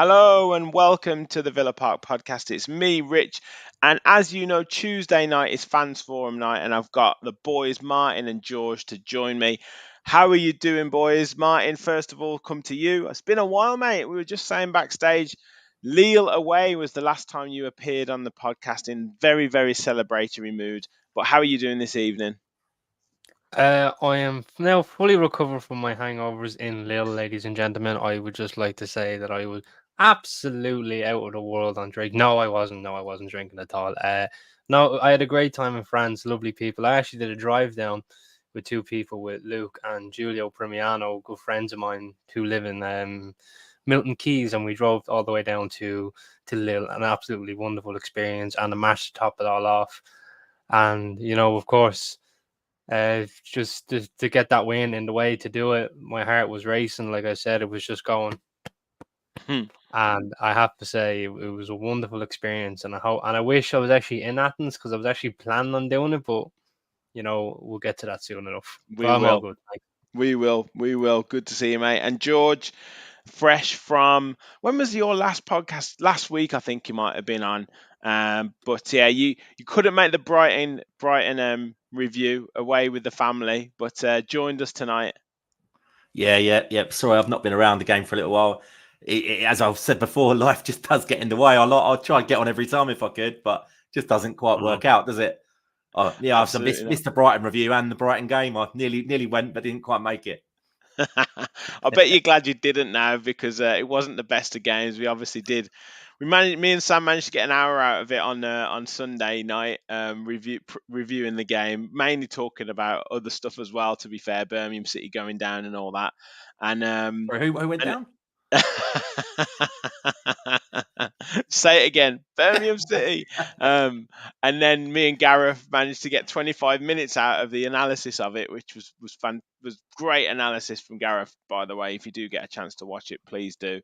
Hello and welcome to the Villa Park podcast. It's me, Rich, and as you know, Tuesday night is Fans Forum night, and I've got the boys, Martin and George, to join me. How are you doing, boys? Martin, first of all, come to you. It's been a while, mate. We were just saying backstage, Lille away was the last time you appeared on the podcast in very, very celebratory mood. But how are you doing this evening? I am now fully recovered from my hangovers in Lille, ladies and gentlemen. I would just like to say that I was absolutely out of the world on drink. No, I wasn't. No, I wasn't drinking at all. No, I had a great time in France. Lovely people. I actually did a drive down with two people, with Luke and Giulio Premiano, good friends of mine who live in Milton Keynes, and we drove all the way down to Lille. An absolutely wonderful experience, and a match to top it all off. And of course. Just to get that win in the way to do it, my heart was racing. Like I said, it was just going, and I have to say, it was a wonderful experience. And I wish I was actually in Athens because I was actually planning on doing it. But we'll get to that soon enough. But We I'm all will. good. We will. We will. Good to see you, mate. And George, fresh from when was your last podcast? Last week, I think you might have been on. But yeah, you couldn't make the Brighton review away with the family, but joined us tonight. Yeah. Sorry, I've not been around the game for a little while. As I've said before, life just does get in the way. I'll try and get on every time if I could, but just doesn't quite work out, does it? Yeah, I've Absolutely missed the Brighton review and the Brighton game. I nearly went, but didn't quite make it. I bet you're glad you didn't now because it wasn't the best of games. We obviously did. Me and Sam managed to get an hour out of it on Sunday night, reviewing the game, mainly talking about other stuff as well. To be fair, Birmingham City going down and all that, and Who went and down? say it again, Birmingham City. And then me and Gareth managed to get 25 minutes out of the analysis of it, which was great analysis from Gareth, by the way. If you do get a chance to watch it, please do.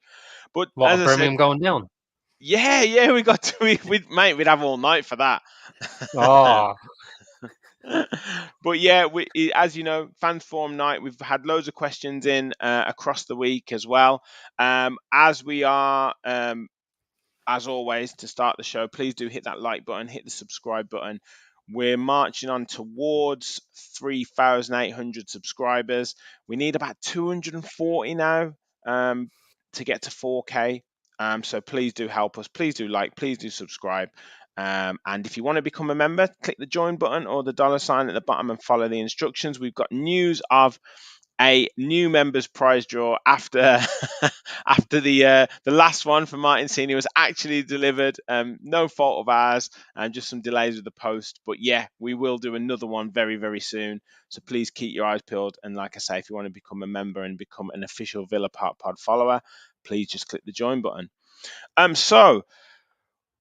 But What, as a I said, Birmingham going down? yeah, we got to, mate, we'd have all night for that. Oh, But yeah, as you know, Fans Forum night. We've had loads of questions in across the week as well. As we are, as always, to start the show, please do hit that like button, hit the subscribe button. We're marching on towards 3,800 subscribers. We need about 240 now to get to 4K. So please do help us. Please do like. Please do subscribe. And if you want to become a member, click the join button or the $sign at the bottom and follow the instructions. We've got news of a new members prize draw after after the last one from Martin Senior was actually delivered. No fault of ours, and just some delays with the post. But yeah, we will do another one very, very soon. So please keep your eyes peeled. And like I say, if you want to become a member and become an official Villa Park Pod follower, please just click the join button. So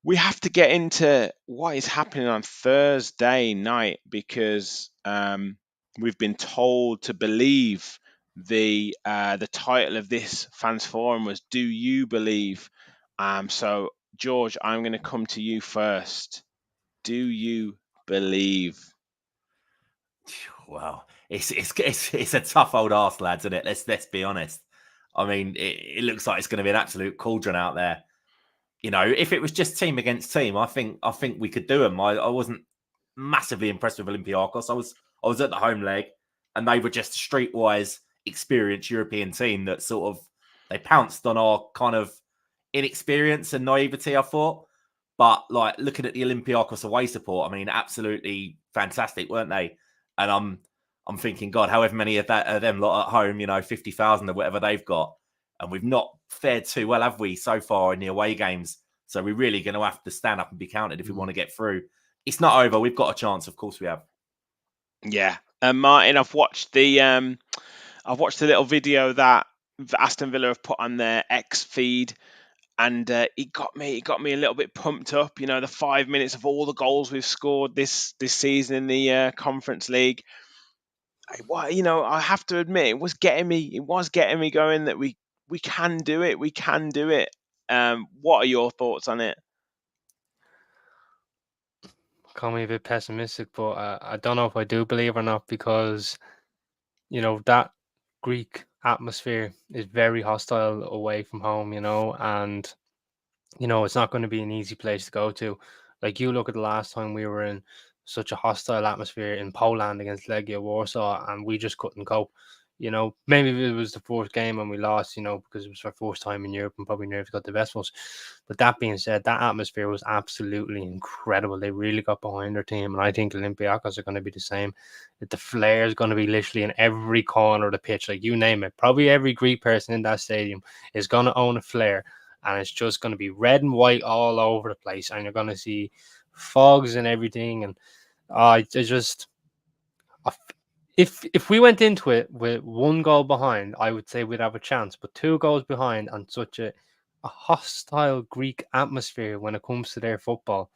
we have to get into what is happening on Thursday night because we've been told to believe the title of this fans forum was "Do you believe?" So George, I'm going to come to you first. Do you believe? Well, it's a tough old arse, lads, isn't it? Let's be honest. I mean, it looks like it's going to be an absolute cauldron out there. If it was just team against team, I think we could do them. I wasn't massively impressed with Olympiacos. I was at the home leg, and they were just a streetwise, experienced European team that sort of they pounced on our kind of inexperience and naivety, I thought. But like looking at the Olympiacos away support, I mean, absolutely fantastic, weren't they? And I'm thinking, God, however many of them lot at home, 50,000 or whatever they've got, and we've not fared too well, have we, so far in the away games? So we're really going to have to stand up and be counted if we want to get through. It's not over. We've got a chance. Of course we have. Yeah, Martin, I've watched the little video that Aston Villa have put on their X feed, and it got me a little bit pumped up. The 5 minutes of all the goals we've scored this season in the Conference League. I have to admit, it was getting me going that we can do it. We can do it. What are your thoughts on it? call me a bit pessimistic, but I don't know if I do believe or not because that Greek atmosphere is very hostile away from home, and it's not going to be an easy place to go to. Like, you look at the last time we were in such a hostile atmosphere in Poland against Legia Warsaw, and we just couldn't cope. Maybe it was the fourth game and we lost, because it was our first time in Europe and probably never got the best of us. But that being said, that atmosphere was absolutely incredible. They really got behind their team, and I think Olympiacos are going to be the same. The flair is going to be literally in every corner of the pitch, like you name it. Probably every Greek person in that stadium is going to own a flare, and it's just going to be red and white all over the place, and you're going to see fogs and everything. And it's just, if we went into it with 1 goal behind, I would say we'd have a chance. But 2 goals behind and such a hostile Greek atmosphere when it comes to their football,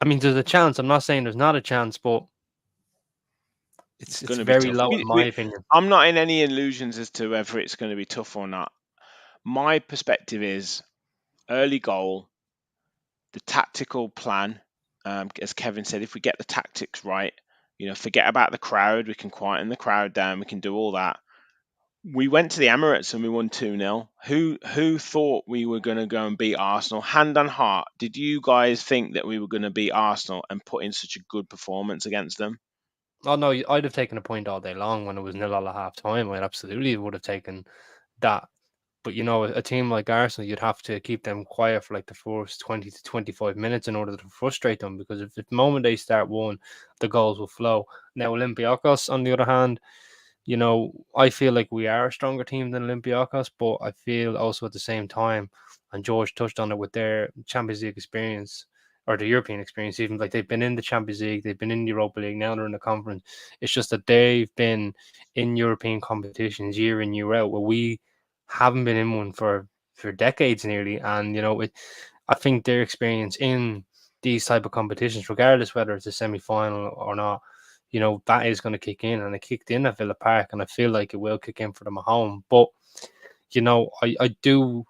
I mean, there's a chance. I'm not saying there's not a chance, but it's going to be very tough. low in my opinion. I'm not in any illusions as to whether it's going to be tough or not. My perspective is early goal, the tactical plan. As Kevin said, if we get the tactics right, forget about the crowd. We can quieten the crowd down. We can do all that. We went to the Emirates and we won 2-0. Who thought we were going to go and beat Arsenal? Hand on heart, did you guys think that we were going to beat Arsenal and put in such a good performance against them? Oh no, I'd have taken a point all day long when it was 0-0 at half time. I absolutely would have taken that. But a team like Arsenal, you'd have to keep them quiet for like the first 20 to 25 minutes in order to frustrate them, because if the moment they start one, the goals will flow. Now, Olympiacos, on the other hand, I feel like we are a stronger team than Olympiacos, but I feel also at the same time, and George touched on it with their Champions League experience, or the European experience, even like they've been in the Champions League, they've been in the Europa League, now they're in the conference. It's just that they've been in European competitions year in, year out, where we haven't been in one for decades nearly. And I think their experience in these type of competitions, regardless whether it's a semi-final or not, that is going to kick in, and it kicked in at Villa Park, and I feel like it will kick in for them at home. But I do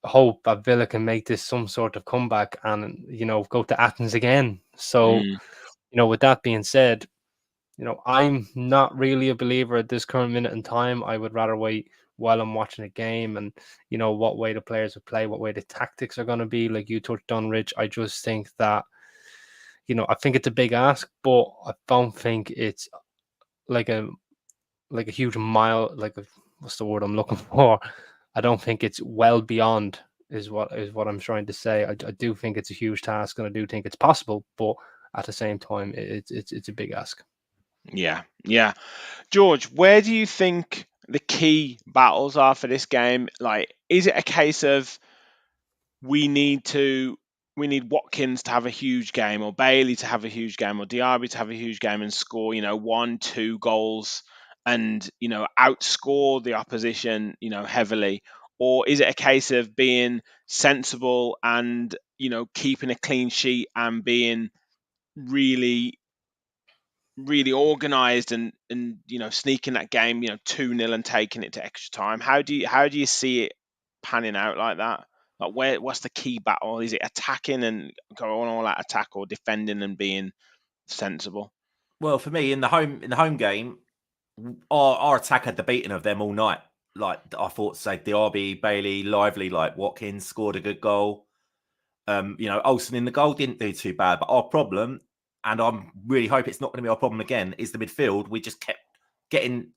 hope that Villa can make this some sort of comeback and go to Athens again. So with that being said, I'm not really a believer at this current minute in time. I would rather wait while I'm watching a game and what way the players will play, what way the tactics are going to be. Like you touched on, Rich, I just think that I think it's a big ask, but I don't think it's like a huge mile, what's the word I'm looking for? I don't think it's well beyond is what I'm trying to say. I do think it's a huge task, and I do think it's possible, but at the same time, it's a big ask. Yeah. George, where do you think the key battles are for this game? Like, is it a case of we need Watkins to have a huge game, or Bailey to have a huge game, or Diaby to have a huge game and score, 1-2 goals and, outscore the opposition, heavily? Or is it a case of being sensible and, keeping a clean sheet and being really, really organized and sneaking that game, 2-0 and taking it to extra time? How do you see it panning out like that? Like, what's the key battle? Is it attacking and going all out attack, or defending and being sensible? Well, for me, in the home game, our attack had the beating of them all night. Like, I thought, say, Diaby, Bailey, Lively, like Watkins scored a good goal. Olsen in the goal didn't do too bad, but our problem, and I really hope it's not going to be our problem again, is the midfield. We just kept getting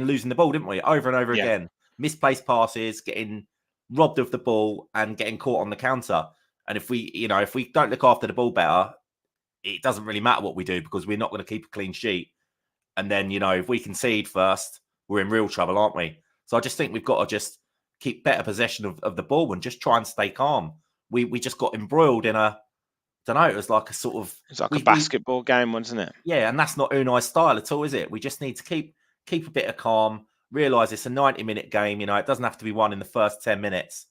losing the ball, didn't we? Over and over again. Misplaced passes, getting robbed of the ball and getting caught on the counter. And if we don't look after the ball better, it doesn't really matter what we do, because we're not going to keep a clean sheet. And then, if we concede first, we're in real trouble, aren't we? So I just think we've got to just keep better possession of the ball and just try and stay calm. We just got embroiled in a, I don't know, it was like a sort of... It's like a basketball game, wasn't it? Yeah, and that's not Unai's style at all, is it? We just need to keep a bit of calm, realise it's a 90-minute game, it doesn't have to be won in the first 10 minutes.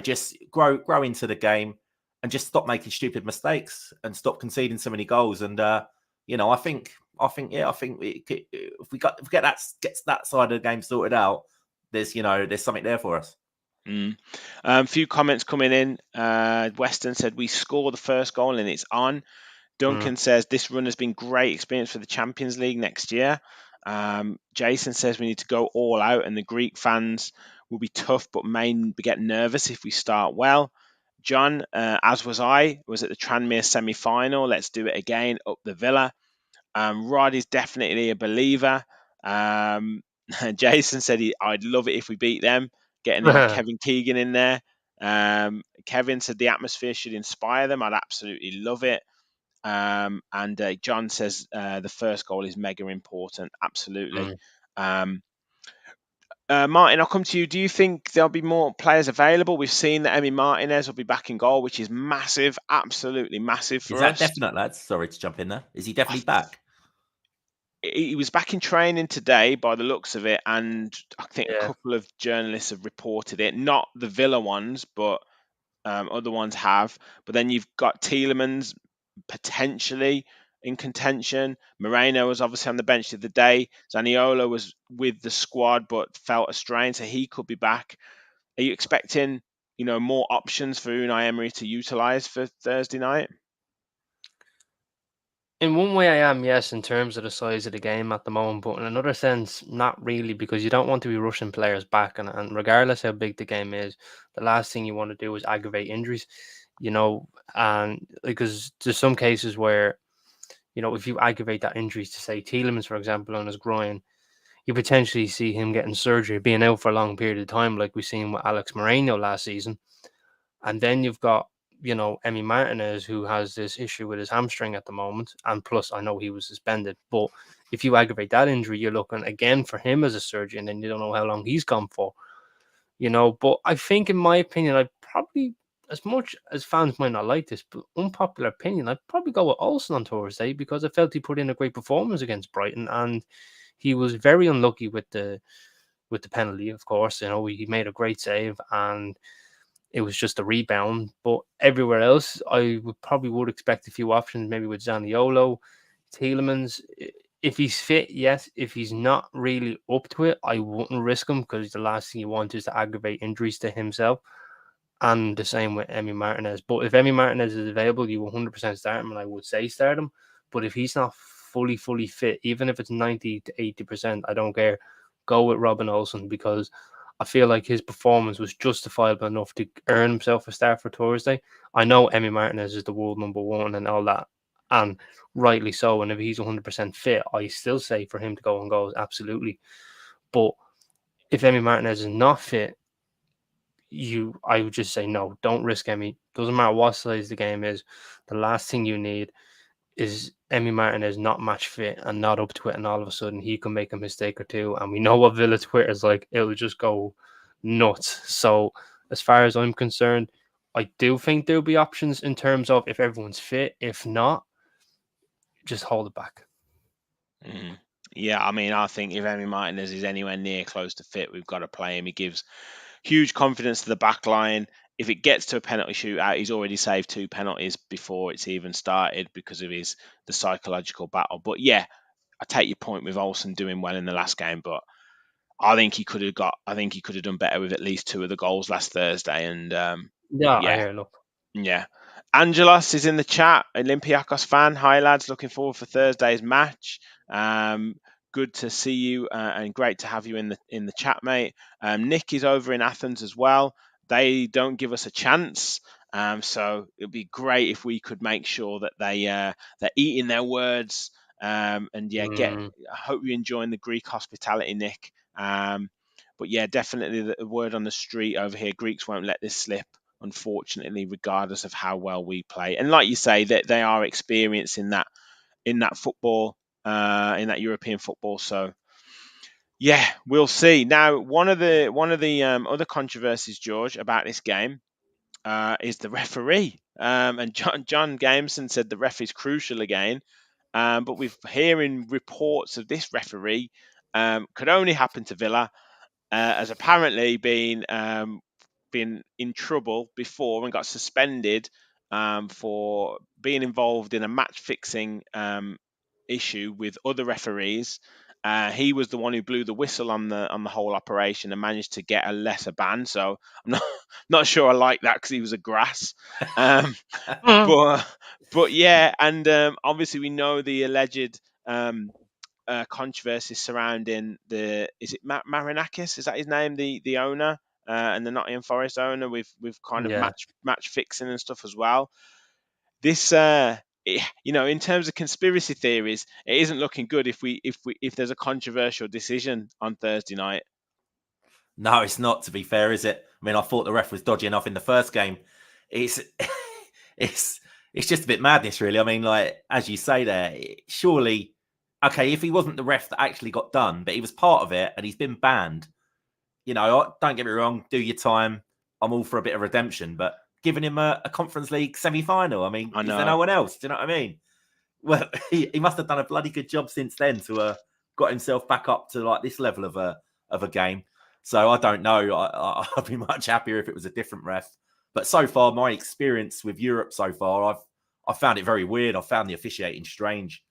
Just grow into the game and just stop making stupid mistakes and stop conceding so many goals. And, I think if we get that side of the game sorted out, there's something there for us. A few comments coming in. Weston said we score the first goal and it's on. Duncan says this run has been great experience for the Champions League next year. Jason says we need to go all out, and the Greek fans will be tough, but may get nervous if we start well. John, as was I, was at the Tranmere semi-final. Let's do it again, up the Villa. Rod is definitely a believer. Jason said I'd love it if we beat them, getting Kevin Keegan in there. Kevin said the atmosphere should inspire them. I'd absolutely love it. And John says the first goal is mega important. Absolutely. Martin, I'll come to you. Do you think there'll be more players available? We've seen that Emi Martinez will be back in goal, which is massive, absolutely massive for us. Is that us. definite, lads? Sorry to jump in there. Is he definitely back? He was back in training today by the looks of it, and I think a couple of journalists have reported it. Not the Villa ones, but other ones have. But then you've got Tielemans potentially in contention. Moreno was obviously on the bench the other day. Zaniolo was with the squad but felt a strain, so he could be back. Are you expecting, more options for Unai Emery to utilise for Thursday night? In one way, I am, yes, in terms of the size of the game at the moment, but in another sense, not really, because you don't want to be rushing players back, and regardless how big the game is, the last thing you want to do is aggravate injuries, and because there's some cases where, if you aggravate that injury to, say, Tielemans, for example, on his groin, you potentially see him getting surgery, being out for a long period of time, like we've seen with Alex Moreno last season. And then you've got, Emi Martinez, who has this issue with his hamstring at the moment. And plus, I know he was suspended. But if you aggravate that injury, you're looking again for him as a surgeon, and you don't know how long he's gone for. But I think, in my opinion, I'd probably, as much as fans might not like this, but unpopular opinion, I'd probably go with Olsen on Thursday, because I felt he put in a great performance against Brighton, and he was very unlucky with the penalty, of course. He made a great save, and it was just a rebound. But everywhere else, I would expect a few options, maybe with Zaniolo, Tielemans. If he's fit, yes. If he's not really up to it, I wouldn't risk him, because the last thing you want is to aggravate injuries to himself. And the same with Emi Martinez. But if Emi Martinez is available, you 100% start him, and I would say start him. But if he's not fully fit, even if it's 90 to 80%, I don't care. Go with Robin Olsen, because I feel like his performance was justifiable enough to earn himself a start for Thursday. I know Emi Martinez is the world number one and all that, and rightly so. And if he's 100% fit, I still say for him to go on goals, absolutely. But if Emi Martinez is not fit, I would just say no, don't risk Emi. Doesn't matter what size the game is. The last thing you need is Emi Martinez not match fit and not up to it, and all of a sudden he can make a mistake or two. And we know what Villa Twitter is like; it'll just go nuts. So, as far as I'm concerned, I do think there'll be options in terms of if everyone's fit. If not, just hold it back. Yeah, I think if Emi Martinez is anywhere near close to fit, we've got to play him. He gives huge confidence to the back line. If it gets to a penalty shootout, he's already saved 2 penalties before it's even started because of the psychological battle. But yeah, I take your point with Olsen doing well in the last game, but I think he could have done better with at least 2 of the goals last Thursday. And I hear. Look. Yeah. Angelos is in the chat, Olympiacos fan. Hi, lads. Looking forward for Thursday's match. Good to see you and great to have you in the chat, mate. Nick is over in Athens as well. They don't give us a chance. So it'd be great if we could make sure that they're eating their words. I hope you're enjoying the Greek hospitality, Nick. But yeah, definitely the word on the street over here, Greeks won't let this slip, unfortunately, regardless of how well we play. And like you say, that they are experienced in that football, in that European football. So yeah, we'll see. Now, one of the other controversies, George, about this game is the referee. And John Gameson said the ref is crucial again. But we're hearing reports of this referee could only happen to Villa, as apparently been in trouble before and got suspended for being involved in a match fixing issue with other referees. He was the one who blew the whistle on the whole operation and managed to get a lesser ban. So I'm not sure I like that, because he was a grass. But yeah, and obviously we know the alleged controversies surrounding is it Marinakis? Is that his name? The owner and the Nottingham Forest owner with kind of Yeah. match fixing and stuff as well. This in terms of conspiracy theories, it isn't looking good if there's a controversial decision on Thursday night. No, it's not, to be fair, is it? I mean, I thought the ref was dodgy enough in the first game. It's it's just a bit madness, really. I mean, like, as you say there, surely, okay, if he wasn't the ref that actually got done, but he was part of it and he's been banned, don't get me wrong, do your time. I'm all for a bit of redemption, but giving him a Conference League semi-final, I mean, I is there know. no one else? Do you know what I mean? Well, he must have done a bloody good job since then to got himself back up to like this level of a game. So I don't know. I'd be much happier if it was a different ref. But so far, my experience with Europe so far, I found it very weird. I found the officiating strange.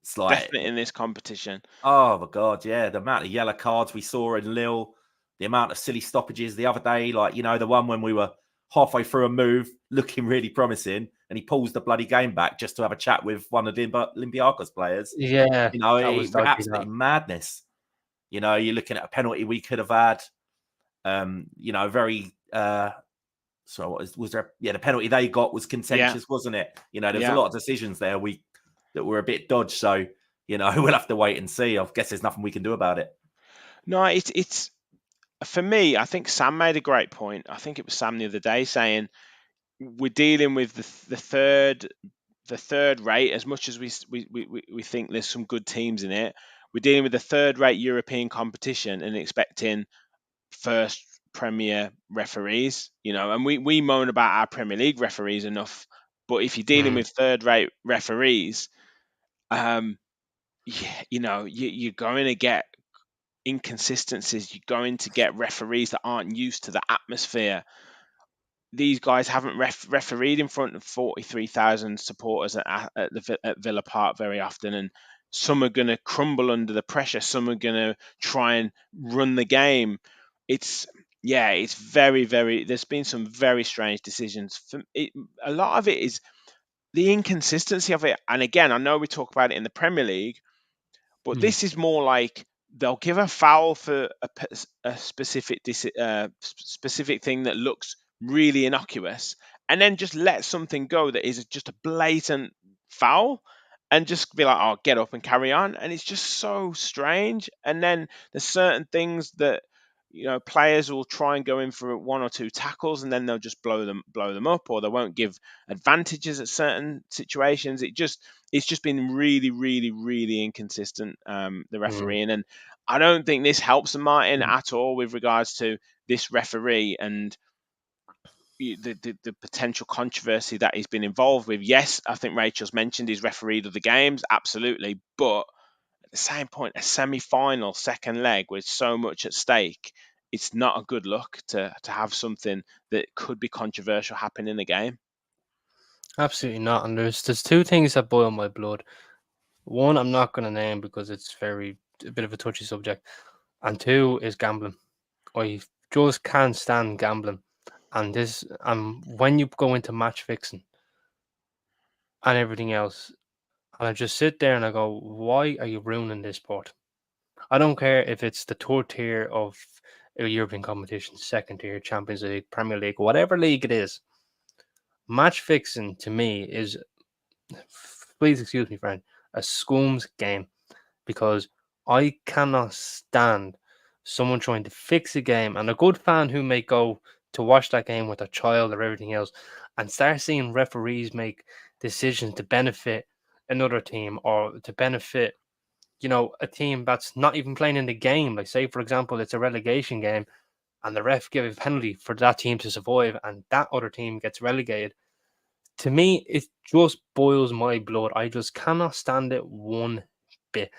It's like, Definitely in this competition. oh my god, yeah, the amount of yellow cards we saw in Lille, the amount of silly stoppages the other day, like the one when we were halfway through a move, looking really promising, and he pulls the bloody game back just to have a chat with one of the Olympiacos players. Yeah, that It was was dodgy, absolutely that. madness. You're looking at a penalty we could have had. Very. So what was there? Yeah, the penalty they got was contentious, wasn't it? There was a lot of decisions there that were a bit dodged. So we'll have to wait and see. I guess there's nothing we can do about it. No, it's for me. I think Sam made a great point. I think it was Sam the other day saying we're dealing with the third rate. As much as we think there's some good teams in it, we're dealing with the third rate European competition and expecting first Premier referees. And we moan about our Premier League referees enough, but if you're dealing with third rate referees, you're going to get inconsistencies. You're going to get referees that aren't used to the atmosphere. These guys haven't refereed in front of 43,000 supporters at Villa Park very often, and some are going to crumble under the pressure. Some are going to try and run the game. It's very, very. There's been some very strange decisions. A lot of it is the inconsistency of it. And again, I know we talk about it in the Premier League, but this is more like they'll give a foul for a specific specific thing that looks really innocuous, and then just let something go that is just a blatant foul, and just be like, "Oh, get up and carry on." And it's just so strange. And then there's certain things that players will try and go in for one or two tackles, and then they'll just blow them up, or they won't give advantages at certain situations. It's just been really, really, really inconsistent, the refereeing, and I don't think this helps Martin at all with regards to this referee and the potential controversy that he's been involved with. Yes, I think Rachel's mentioned he's refereed other games, absolutely, but at the same point, a semi-final second leg with so much at stake, it's not a good look to have something that could be controversial happen in the game. Absolutely not. And there's two things that boil my blood. One, I'm not going to name because it's a bit of a touchy subject. And two is gambling. I just can't stand gambling. And when you go into match fixing and everything else, and I just sit there and I go, why are you ruining this sport? I don't care if it's the third tier of a European competition, second tier, Champions League, Premier League, whatever league it is. Match fixing to me is, please excuse me, friend, a scum's game, because I cannot stand someone trying to fix a game, and a good fan who may go to watch that game with a child or everything else and start seeing referees make decisions to benefit another team or to benefit a team that's not even playing in the game. Like, say for example, it's a relegation game and the ref give a penalty for that team to survive and that other team gets relegated. To me, it just boils my blood. I just cannot stand it one bit,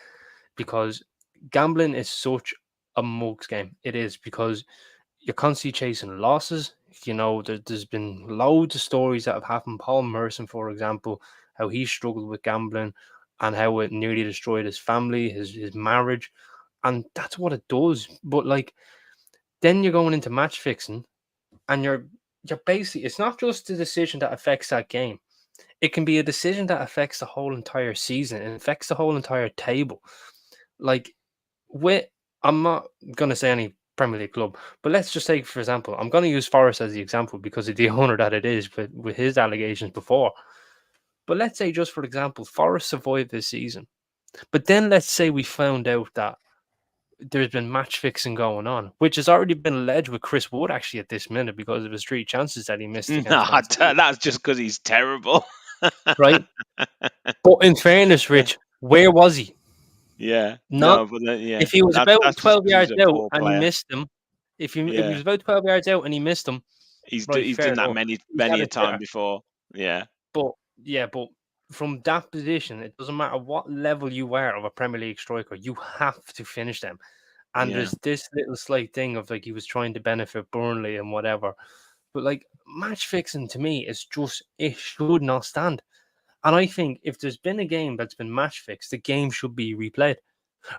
because gambling is such a mug's game. It is, because you're constantly chasing losses. There's been loads of stories that have happened. Paul Merson, for example, how he struggled with gambling and how it nearly destroyed his family, his marriage. And that's what it does. But then you're going into match fixing and you're basically, it's not just a decision that affects that game. It can be a decision that affects the whole entire season. It affects the whole entire table. Like, I'm not going to say any Premier League club, but let's just say, for example, I'm going to use Forest as the example because of the owner that it is, with his allegations before. But let's say, just for example, Forest survived this season. But then let's say we found out that there's been match fixing going on, which has already been alleged with Chris Wood actually at this minute because of his 3 chances that he missed against Man City. That's just because he's terrible. Right? But in fairness, Rich, where was he? Yeah. No, but yeah. if he was about that's 12 just 'cause yards he's a out poor and he player. missed them, if he was about 12 yards out and he missed them, He's right, he's fair done that enough. many He's had a it time there. before. Yeah. But from that position, it doesn't matter what level you are of a Premier League striker, you have to finish them. And Yeah. there's this little slight thing of like he was trying to benefit Burnley and whatever. But like match fixing to me is just, it should not stand. And I think if there's been a game that's been match fixed, the game should be replayed.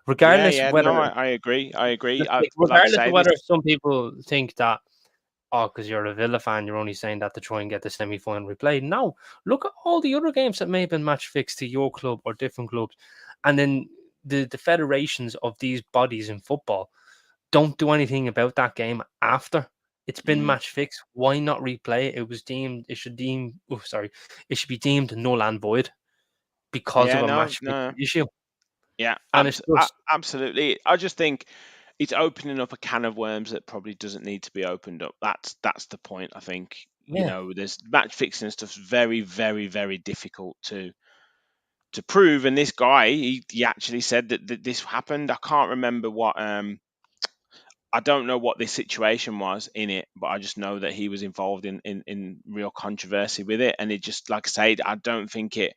Regardless of whether No, I agree. I agree. like, Like I regardless say, of whether some people think that, oh, because you're a Villa fan, you're only saying that to try and get the semi-final replayed. No, look at all the other games that may have been match fixed to your club or different clubs, and then the federations of these bodies in football don't do anything about that game after it's been match fixed. Why not replay it? It should be deemed null and void because of a match fixing issue. Yeah, And it's just, absolutely. I just think it's opening up a can of worms that probably doesn't need to be opened up. That's the point. I think yeah. there's match fixing stuff's very, very, very difficult to prove. And this guy, he actually said that this happened. I can't remember what. I don't know what this situation was in it, but I just know that he was involved in real controversy with it. And it just, like I said, I think it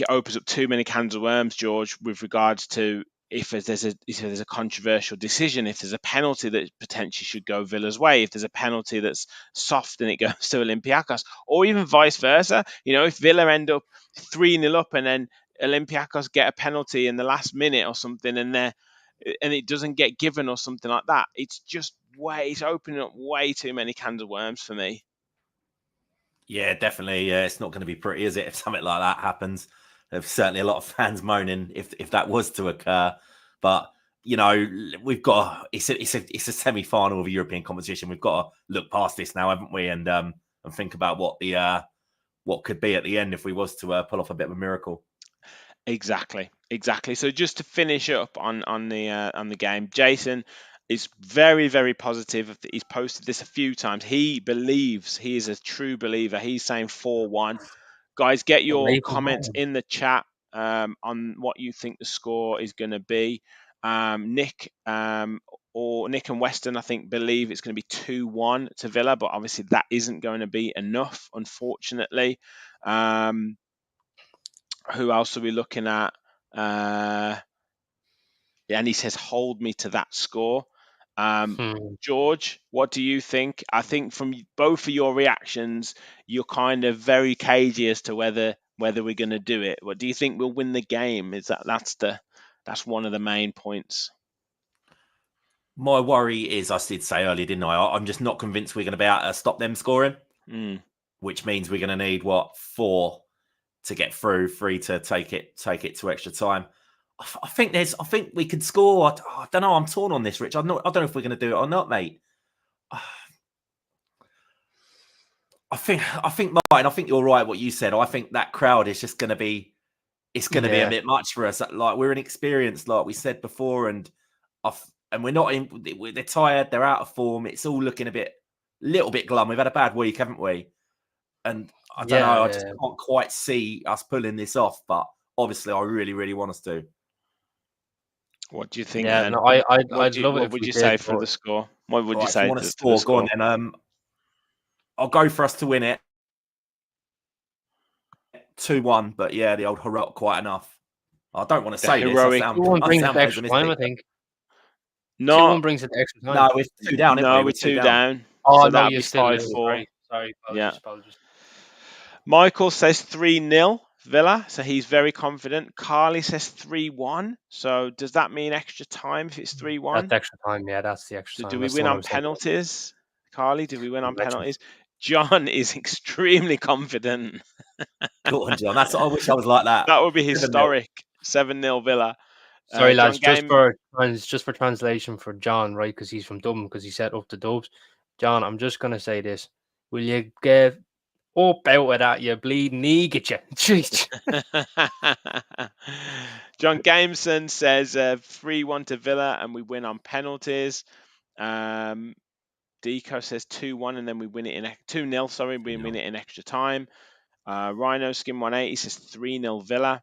opens up too many cans of worms, George, with regards to if there's a controversial decision, if there's a penalty that potentially should go Villa's way, if there's a penalty that's soft and it goes to Olympiacos, or even vice versa. If Villa end up 3-0 up and then Olympiacos get a penalty in the last minute or something, and it doesn't get given or something like that, it's opening up way too many cans of worms for me. Yeah, definitely. Yeah, it's not going to be pretty, is it, if something like that happens? There's certainly a lot of fans moaning if that was to occur. But we've got it's a semi-final of a European competition. We've got to look past this now, haven't we? And think about what could be at the end if we was to pull off a bit of a miracle. Exactly. So just to finish up on the game, Jason is very, very positive. He's posted this a few times. He believes, he is a true believer. He's saying 4-1. Guys, get your comments in the chat on what you think the score is going to be. Nick and Weston, I think, believe it's going to be 2-1 to Villa, but obviously that isn't going to be enough, unfortunately. Who else are we looking at? And he says, hold me to that score. George, what do you think? I think from both of your reactions, you're kind of very cagey as to whether we're going to do it. What do you think we'll win the game? That's one of the main points. My worry is, I did say earlier, didn't I? I'm just not convinced we're going to be able to stop them scoring, which means we're going to need 4 to get through, 3 to take it to extra time. I think we could score. I don't know. I'm torn on this, Rich. I don't know if we're going to do it or not, mate. I think, Martin, I think you're right. What you said. I think that crowd is just going to be. It's going to be a bit much for us. Like, we're inexperienced, like we said before, and we're not in. They're tired. They're out of form. It's all looking little bit glum. We've had a bad week, haven't we? And I don't know. I just can't quite see us pulling this off. But obviously, I really, really want us to. What do you think? Yeah, then? no, I'd love it. What would you say for the score? What would you say? If you want to score, go on then. I'll go for us to win it 2-1. But yeah, the old heroic quite enough. I don't want to say heroic. This. 2-1 brings it to extra time, I think. No, 2-1 brings it to extra time. No, we're 2 down. No, we're 2 down. Oh, so no, that'll you be still 5-4. Sorry, apologies. Michael says 3-0 Villa, so he's very confident. Carly says 3-1. So does that mean extra time if it's 3-1? That's extra time, yeah, that's the extra time. Do we win on penalties? Carly, do we win on penalties? John is extremely confident. Go on, John. I wish I was like that. That would be historic. 7-0 Villa. Sorry, John lads, Game. just for translation for John, right? Because he's from Dublin, because he set up the Dubs. John, I'm just gonna say this: will you get up out of that, you bleeding knee, get you? Jeez. John Gameson says 3-1 to Villa and we win on penalties. Deco says 2-1 and then we win it in 2-0. Sorry, we win it in extra time. Rhino Skin 180 says 3-0 Villa.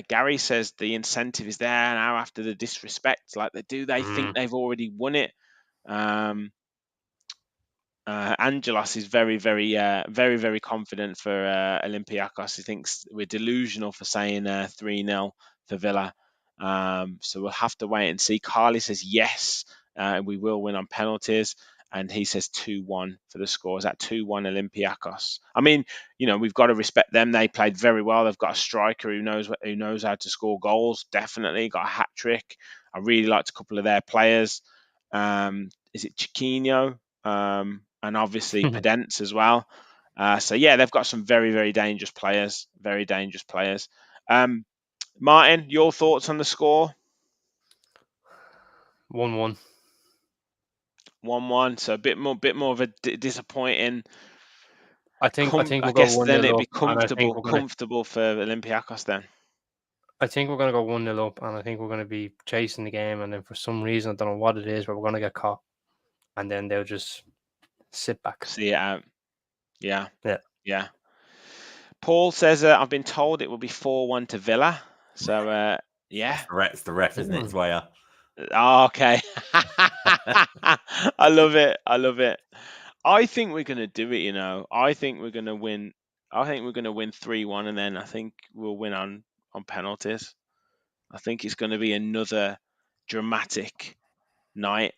Gary says the incentive is there now after the disrespect. Like they think they've already won it. Angelos is very, very confident for Olympiacos. He thinks we're delusional for saying 3-0 for Villa. So we'll have to wait and see. Carly says yes, we will win on penalties. And he says 2-1 for the score. Is that 2-1 Olympiacos? I mean, we've got to respect them. They played very well. They've got a striker who knows how to score goals. Definitely got a hat trick. I really liked a couple of their players. Is it Chiquinho? And obviously Pedence as well. So yeah, they've got some very, very dangerous players. Very dangerous players. Martin, your thoughts on the score? 1-1. 1-1. So a bit more of a disappointing. I think we'll I go guess 1-0 then it'd be up, comfortable for Olympiacos then. I think we're gonna go 1-0 up, and I think we're gonna be chasing the game, and then for some reason I don't know what it is, but we're gonna get caught, and then they'll just sit back. See it out. Yeah. Yeah. Paul says I've been told it will be 4-1 to Villa. So yeah. It's the ref, isn't it? It's way up. Oh, okay. I love it. I think we're gonna do it. I think we're gonna win. I think we're gonna win 3-1, and then I think we'll win on penalties. I think it's going to be another dramatic night.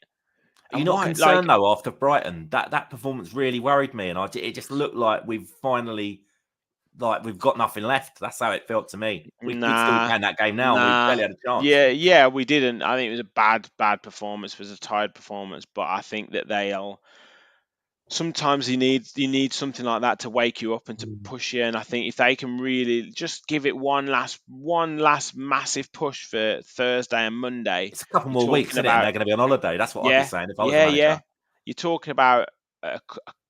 Are you not concerned though after Brighton? That performance really worried me, and it just looked like we've got nothing left. That's how it felt to me. We'd still be playing that game now, and we barely had a chance. Yeah, we didn't. I think it was a bad performance. It was a tired performance, but I think that they'll. Sometimes you need something like that to wake you up and to push you. And I think if they can really just give it one last massive push for Thursday and Monday, it's a couple more weeks, isn't it? And they're going to be on holiday. That's what I'd be saying if I was a manager. Yeah. You're talking about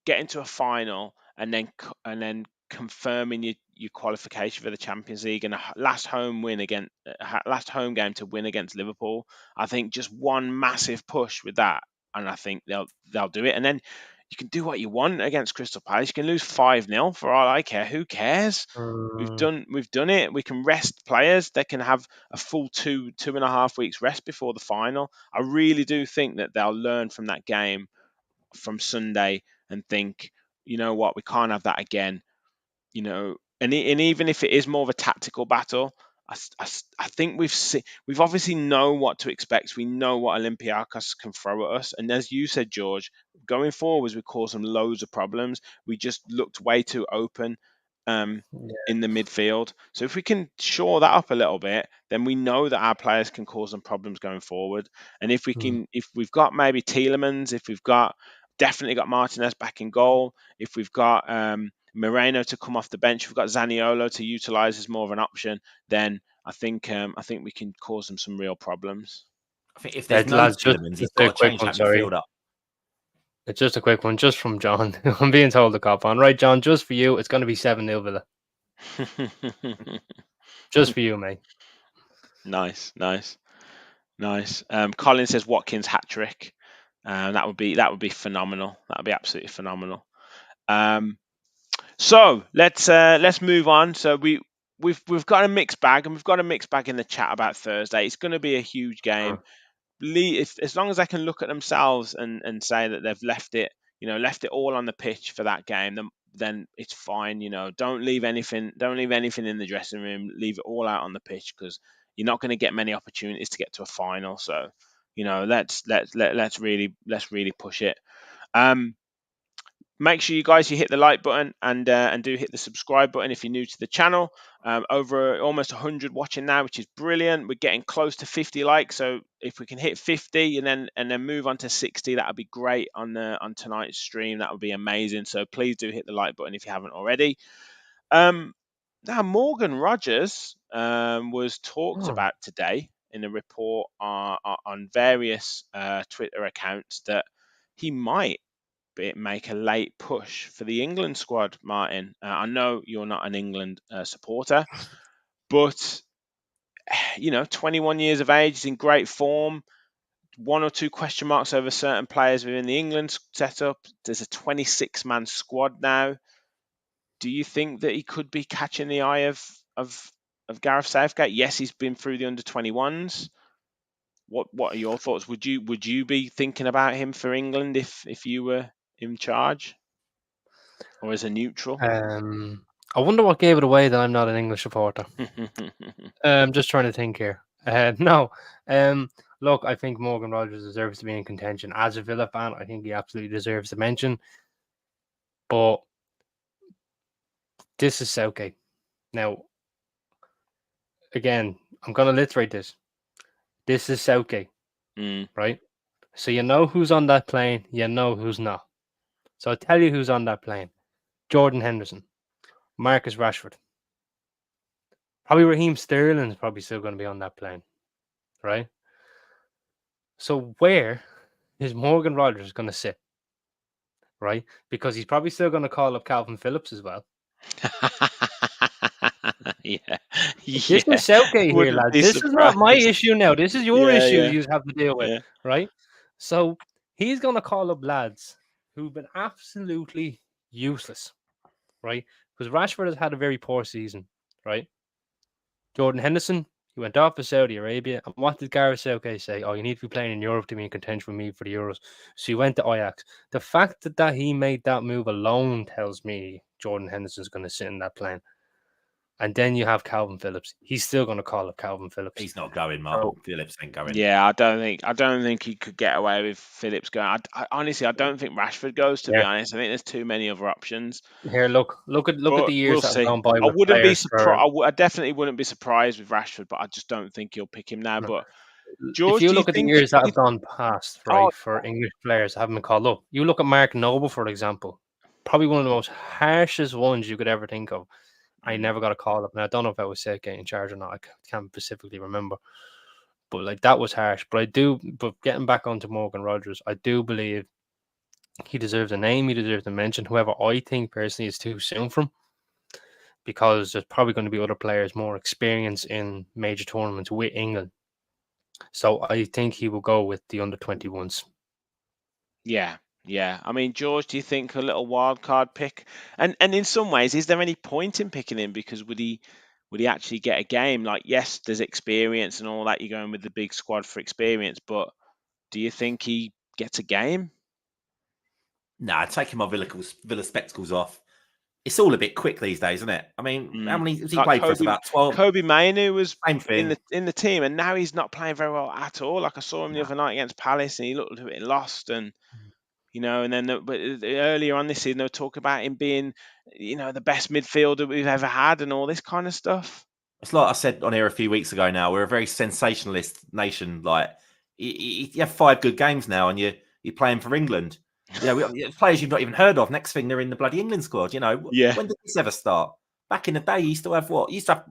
getting to a final and then confirming your qualification for the Champions League and a last home game to win against Liverpool. I think just one massive push with that, and I think they'll do it. And then you can do what you want against Crystal Palace. You can lose 5-0 for all I care. Who cares? We've done it. We can rest players. They can have a full 2.5 weeks rest before the final. I really do think that they'll learn from that game from Sunday and think, you know what, we can't have that again. And even if it is more of a tactical battle, I think we've obviously know what to expect. We know what Olympiacos can throw at us, and as you said, George, going forwards, we caused them loads of problems. We just looked way too open in the midfield. So if we can shore that up a little bit, then we know that our players can cause them problems going forward. And if we've got maybe Tielemans, if we've definitely got Martinez back in goal, if we've got Moreno to come off the bench, we've got Zaniolo to utilise as more of an option, then I think we can cause them some real problems. I think if there's no Tielemans, he's got to change that midfield up. It's just a quick one, just from John. I'm being told to cop on. Right, John, just for you, it's going to be 7-0 Villa. Just for you, mate. Nice. Colin says Watkins hat trick. That would be phenomenal. That would be absolutely phenomenal. So let's move on. So we've got a mixed bag, and we've got a mixed bag in the chat about Thursday. It's going to be a huge game. As long as they can look at themselves and say that they've left it all on the pitch for that game, then it's fine. Don't leave anything in the dressing room. Leave it all out on the pitch, because you're not going to get many opportunities to get to a final. So let's really push it. Make sure you hit the like button and do hit the subscribe button if you're new to the channel. Over almost 100 watching now, which is brilliant. We're getting close to 50 likes, so if we can hit 50 and then move on to 60, that would be great on tonight's stream. That would be amazing. So please do hit the like button if you haven't already. Now Morgan Rogers was talked about today in a report on various Twitter accounts that he might make a late push for the England squad, Martin. I know you're not an England supporter, but 21 years of age, he's in great form. One or two question marks over certain players within the England setup. There's a 26-man squad now. Do you think that he could be catching the eye of Gareth Southgate? Yes, he's been through the under-21s. What are your thoughts? Would you be thinking about him for England if you were in charge, or as a neutral? I wonder what gave it away that I'm not an English supporter. I'm just trying to think here. No. Look, I think Morgan Rogers deserves to be in contention. As a Villa fan, I think he absolutely deserves a mention. But this is Southgate. Now, again, I'm going to literate this. This is Southgate, right? So you know who's on that plane, you know who's not. So I'll tell you who's on that plane. Jordan Henderson, Marcus Rashford. Probably Raheem Sterling's probably still going to be on that plane, right? So where is Morgan Rogers going to sit, right? Because he's probably still going to call up Calvin Phillips as well. Yeah. This is Southgate here, lads. This is not my issue now. This is your issue you have to deal with, right? So he's going to call up lads who've been absolutely useless, right? Because Rashford has had a very poor season, right? Jordan Henderson, he went off to Saudi Arabia. And what did Gareth Southgate say? Oh, you need to be playing in Europe to be in contention with me for the Euros. So he went to Ajax. The fact that he made that move alone tells me Jordan Henderson's going to sit in that plane. And then you have Calvin Phillips. He's still going to call up Calvin Phillips. He's not going, Mark. Phillips ain't going. Yeah, I don't think he could get away with Phillips going. I honestly, I don't think Rashford goes. To be honest, I think there's too many other options. Here, look at the years that have gone by. I wouldn't be surprised. I definitely wouldn't be surprised with Rashford, but I just don't think he'll pick him now. No. But George, if you look at the years that have gone past, right, for English players that haven't been called up, you look at Mark Noble, for example, probably one of the most harshest ones you could ever think of. I never got a call up. Now I don't know if I was Southgate in charge or not. I can't specifically remember. But like that was harsh. But getting back onto Morgan Rogers, I do believe he deserves a name, he deserves a mention. However, I think personally it's too soon for him, because there's probably going to be other players more experienced in major tournaments with England. So I think he will go with the under-21s. Yeah. I mean, George, do you think a little wild card pick? And in some ways, is there any point in picking him? Because would he actually get a game? Like, yes, there's experience and all that. You're going with the big squad for experience, but do you think he gets a game? Nah, taking my Villa spectacles off. It's all a bit quick these days, isn't it? I mean, how many has he played for us? About 12. Kobe Mainoo was in the team, and now he's not playing very well at all. Like I saw him the other night against Palace, and he looked a bit lost. And and then but earlier on this season, they were talking about him being, the best midfielder we've ever had, and all this kind of stuff. It's like I said on here a few weeks ago. Now we're a very sensationalist nation. Like you have 5 good games now, and you're playing for England. Players you've not even heard of. Next thing, they're in the bloody England squad. When did this ever start? Back in the day, you used to have what? You used to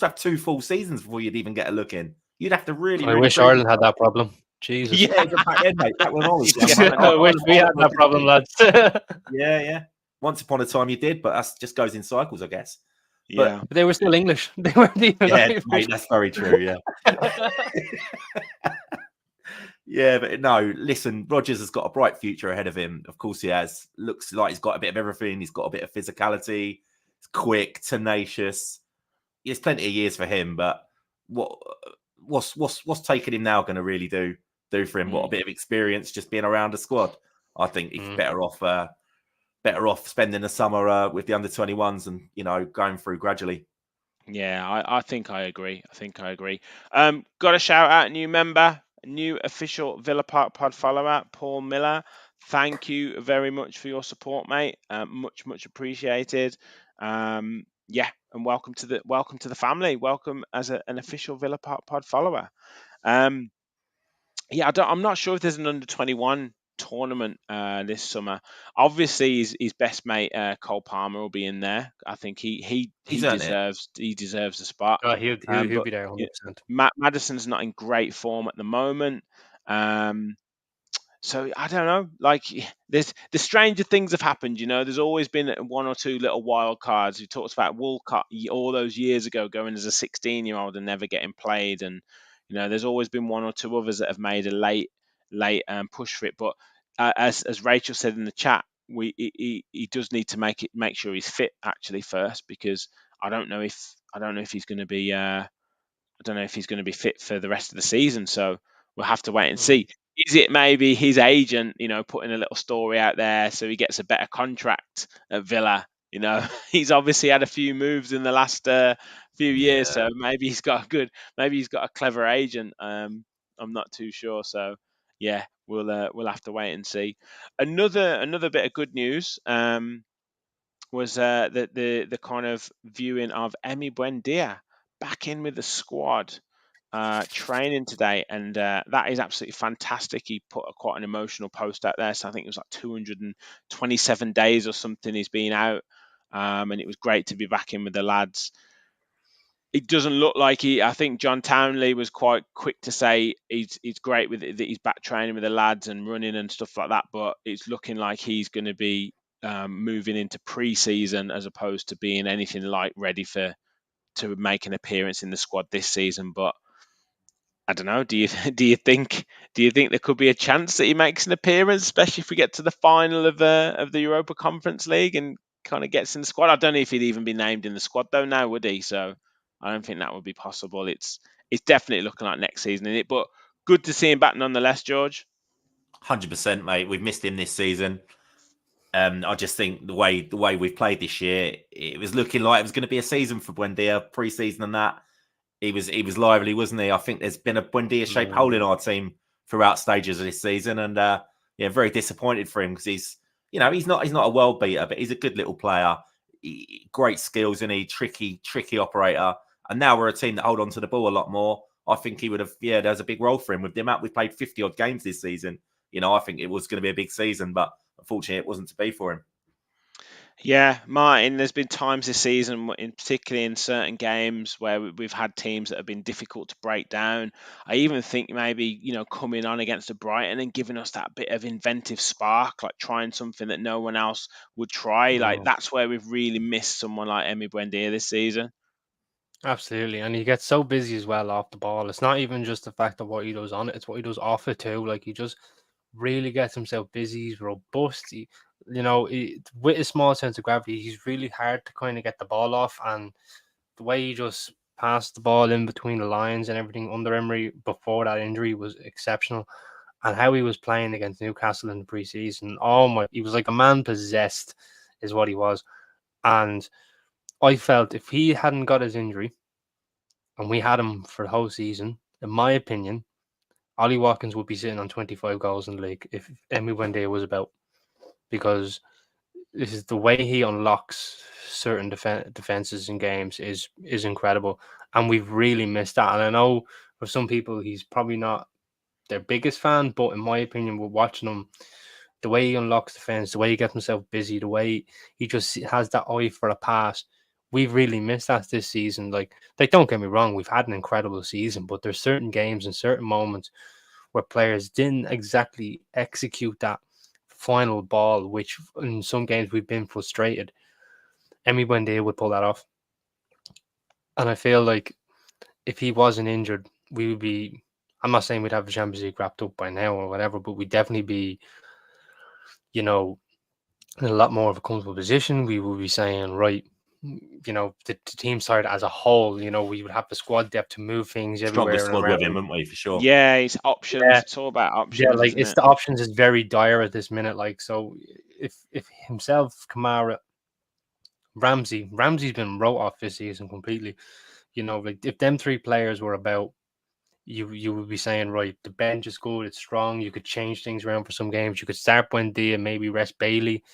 have 2 full seasons before you'd even get a look in. You'd have to really. I wish Ireland had that problem. Jesus. Yeah, back then, mate. Back when I was. I wish we had that problem, lads. Yeah. Once upon a time, you did, but that just goes in cycles, I guess. But they were still English. They weren't even Irish. Mate, that's very true. Yeah. Yeah, but no, listen, Rodgers has got a bright future ahead of him. Of course he has. Looks like he's got a bit of everything. He's got a bit of physicality. He's quick, tenacious. There's plenty of years for him, but what's taking him now going to really do for him? What, a bit of experience just being around the squad? I think he's better off spending the summer with the under-21s and, going through gradually. Yeah, I think I agree. Got to shout out a new member, a new official Villa Park Pod follower, Paul Miller. Thank you very much for your support, mate. Much appreciated. And welcome to the family. Welcome as an official Villa Park Pod follower. I'm not sure if there's an under-21 tournament this summer. Obviously, his best mate Cole Palmer will be in there. I think he deserves the spot. He'll But be there 100%. Madison's not in great form at the moment. So I don't know. Like, the stranger things have happened. There's always been one or two little wild cards. We talked about Walcott all those years ago, going as a 16-year-old and never getting played, and there's always been one or two others that have made a late push for it. But as Rachel said in the chat, he does need to make sure he's fit actually first, because I don't know if he's going to be fit for the rest of the season. So we'll have to wait and see. Is it maybe his agent, putting a little story out there so he gets a better contract at Villa? He's obviously had a few moves in the last few years, so maybe he's got a clever agent. I'm not too sure. So yeah, we'll have to wait and see. Another bit of good news was the kind of viewing of Emiliano Buendia back in with the squad, training today, and that is absolutely fantastic. He put quite an emotional post out there, so I think it was like 227 days or something he's been out, and it was great to be back in with the lads. It doesn't look like I think John Townley was quite quick to say he's great with it, that he's back training with the lads and running and stuff like that, but it's looking like he's going to be moving into pre-season as opposed to being anything like ready to make an appearance in the squad this season. But I don't know. Do you think there could be a chance that he makes an appearance, especially if we get to the final of the Europa Conference League and kind of gets in the squad? I don't know if he'd even be named in the squad though now, would he? So I don't think that would be possible. It's definitely looking like next season, isn't it? But good to see him back nonetheless, George. 100%, mate. We've missed him this season. I just think the way we've played this year, it was looking like it was going to be a season for Buendia, pre-season and that. He was lively, wasn't he? I think there's been a Buendia-shaped hole in our team throughout stages of this season, and very disappointed for him because he's not a world beater, but he's a good little player. Great skills, and he tricky operator. And now we're a team that hold on to the ball a lot more. I think he would have. There's a big role for him with the amount we've played 50 odd games this season. I think it was going to be a big season, but unfortunately, it wasn't to be for him. Yeah, Martin, there's been times this season, particularly in certain games, where we've had teams that have been difficult to break down. I even think maybe, coming on against a Brighton and giving us that bit of inventive spark, like trying something that no one else would try. Like, that's where we've really missed someone like Emiliano Buendia this season. Absolutely, and he gets so busy as well off the ball. It's not even just the fact of what he does on it; it's what he does off it too. Like, he just really gets himself busy. He's robust. With a small sense of gravity, he's really hard to kind of get the ball off. And the way he just passed the ball in between the lines and everything under Emery before that injury was exceptional. And how he was playing against Newcastle in the preseason, he was like a man possessed, is what he was. And I felt if he hadn't got his injury and we had him for the whole season, in my opinion, Ollie Watkins would be sitting on 25 goals in the league if Emmy Buendia was about, because this is the way he unlocks certain defenses in games is incredible, and we've really missed that. And I know for some people he's probably not their biggest fan, but in my opinion, we're watching him. The way he unlocks defense, the way he gets himself busy, the way he just has that eye for a pass. We've really missed that this season. Like, don't get me wrong, we've had an incredible season, but there's certain games and certain moments where players didn't exactly execute that final ball, which in some games we've been frustrated. Emmy Buendia would pull that off. And I feel like if he wasn't injured, we would be, I'm not saying we'd have the Champions League wrapped up by now or whatever, but we'd definitely be, in a lot more of a comfortable position. We would be saying, right, the team side as a whole, we would have the squad depth to move things everywhere. Strongest squad with him, wouldn't we, for sure? Yeah, it's options. Yeah. It's all about options. Yeah, like, it's the options is very dire at this minute. Like, so if himself, Kamara, Ramsey's been wrote off this season completely. Like, if them three players were about, you would be saying, right, the bench is good, it's strong. You could change things around for some games. You could start Buendia, maybe rest Bailey.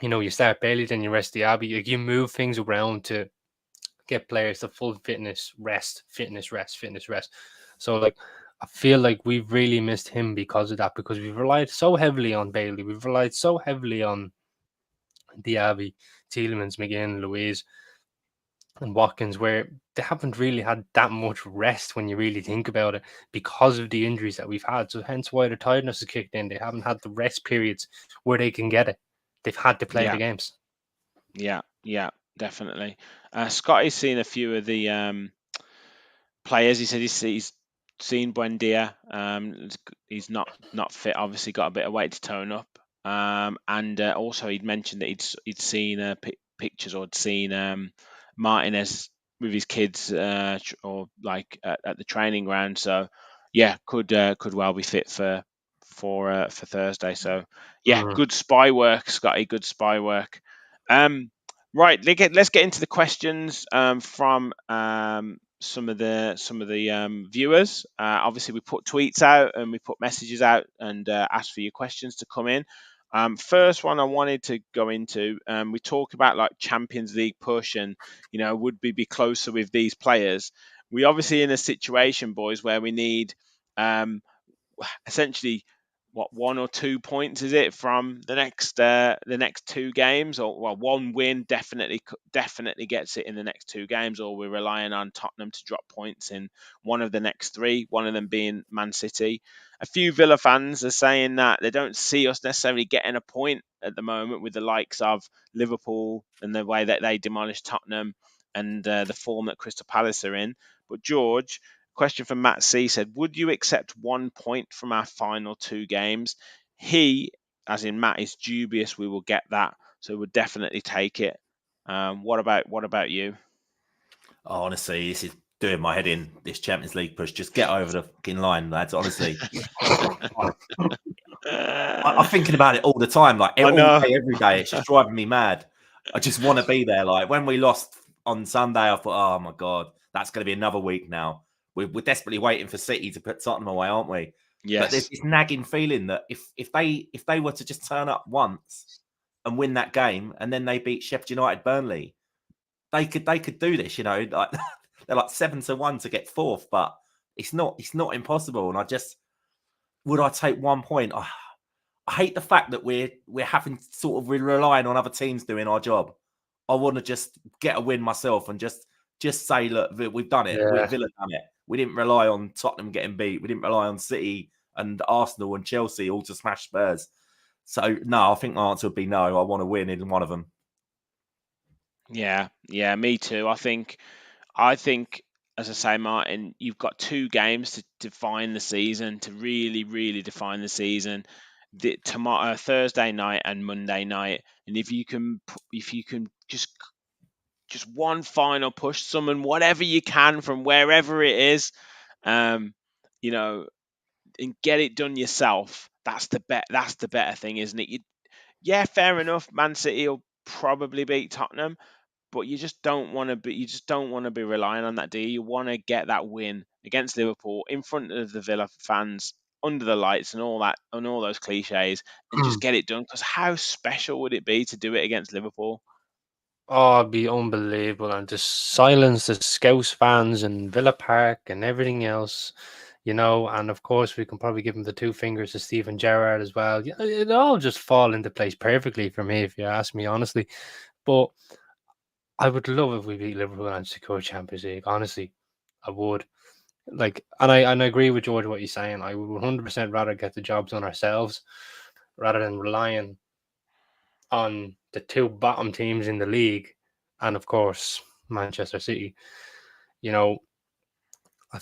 You start Bailey, then you rest Diaby. Like, you move things around to get players to full fitness, rest. So, like, I feel like we've really missed him because of that, because we've relied so heavily on Bailey. We've relied so heavily on Diaby, Tielemans, McGinn, Louise, and Watkins, where they haven't really had that much rest when you really think about it because of the injuries that we've had. So hence why the tiredness has kicked in. They haven't had the rest periods where they can get it. They've had to play the games. Yeah, definitely. Scotty's seen a few of the players. He said he's seen Buendia. He's not fit. Obviously, got a bit of weight to tone up. And also he'd mentioned that he'd seen pictures, or had seen Martinez with his kids, or like at the training ground. So yeah, could well be fit for Thursday. So yeah, good spy work, Scotty. Good spy work. Right, let's get into the questions from some of the viewers. Obviously, we put tweets out and we put messages out and asked for your questions to come in. First one I wanted to go into, we talk about like Champions League push and, would we be closer with these players? We obviously in a situation, boys, where we need essentially 1 or 2 points is it from the next 2 games, or well, one win definitely gets it in the next 2 games, or we're relying on Tottenham to drop points in one of the next 3, one of them being Man City. A few Villa fans are saying that they don't see us necessarily getting a point at the moment with the likes of Liverpool and the way that they demolished Tottenham and the form that Crystal Palace are in. But George, question from Matt C said, would you accept 1 point from our final 2 games? He, as in Matt, is dubious we will get that, so we'll definitely take it. What about you? Oh, honestly, this is doing my head in, this Champions League push. Just get over the fucking line, lads, honestly. I'm thinking about it all the time, like all day, every day. It's just driving me mad. I just want to be there. Like when we lost on Sunday, I thought, oh my God, that's going to be another week now. We're desperately waiting for City to put Tottenham away, aren't we? Yes. But there's this nagging feeling that if they were to just turn up once and win that game, and then they beat Sheffield United, Burnley, they could do this. Like they're like 7-1 to get 4th, but it's not impossible. And would I take 1 point? I hate the fact that we're having sort of relying on other teams doing our job. I want to just get a win myself and just say, look, we've done it. Yeah. Villa done it. We didn't rely on Tottenham getting beat. We didn't rely on City and Arsenal and Chelsea all to smash Spurs. So no, I think my answer would be no. I want to win in one of them. Yeah, me too. I think, as I say, Martin, you've got 2 games to define the season, to really, really define the season. Tomorrow, Thursday night and Monday night, and if you can just one final push, summon whatever you can from wherever it is, and get it done yourself. That's the better thing, isn't it? Yeah, fair enough. Man City will probably beat Tottenham, but you just don't want to be relying on that, do you? You want to get that win against Liverpool in front of the Villa fans, under the lights, and all that, and all those cliches, and just get it done. Because how special would it be to do it against Liverpool? Oh, it'd be unbelievable, and just silence the Scouse fans and Villa Park and everything else, and of course we can probably give him the 2 fingers to Steven Gerrard as well. It all just fall into place perfectly for me, if you ask me, honestly. But I would love if we beat Liverpool and secure Champions League. Honestly, I would. And I agree with George what he's saying. I would 100% rather get the job done ourselves rather than relying on the 2 bottom teams in the league, and of course Manchester City. I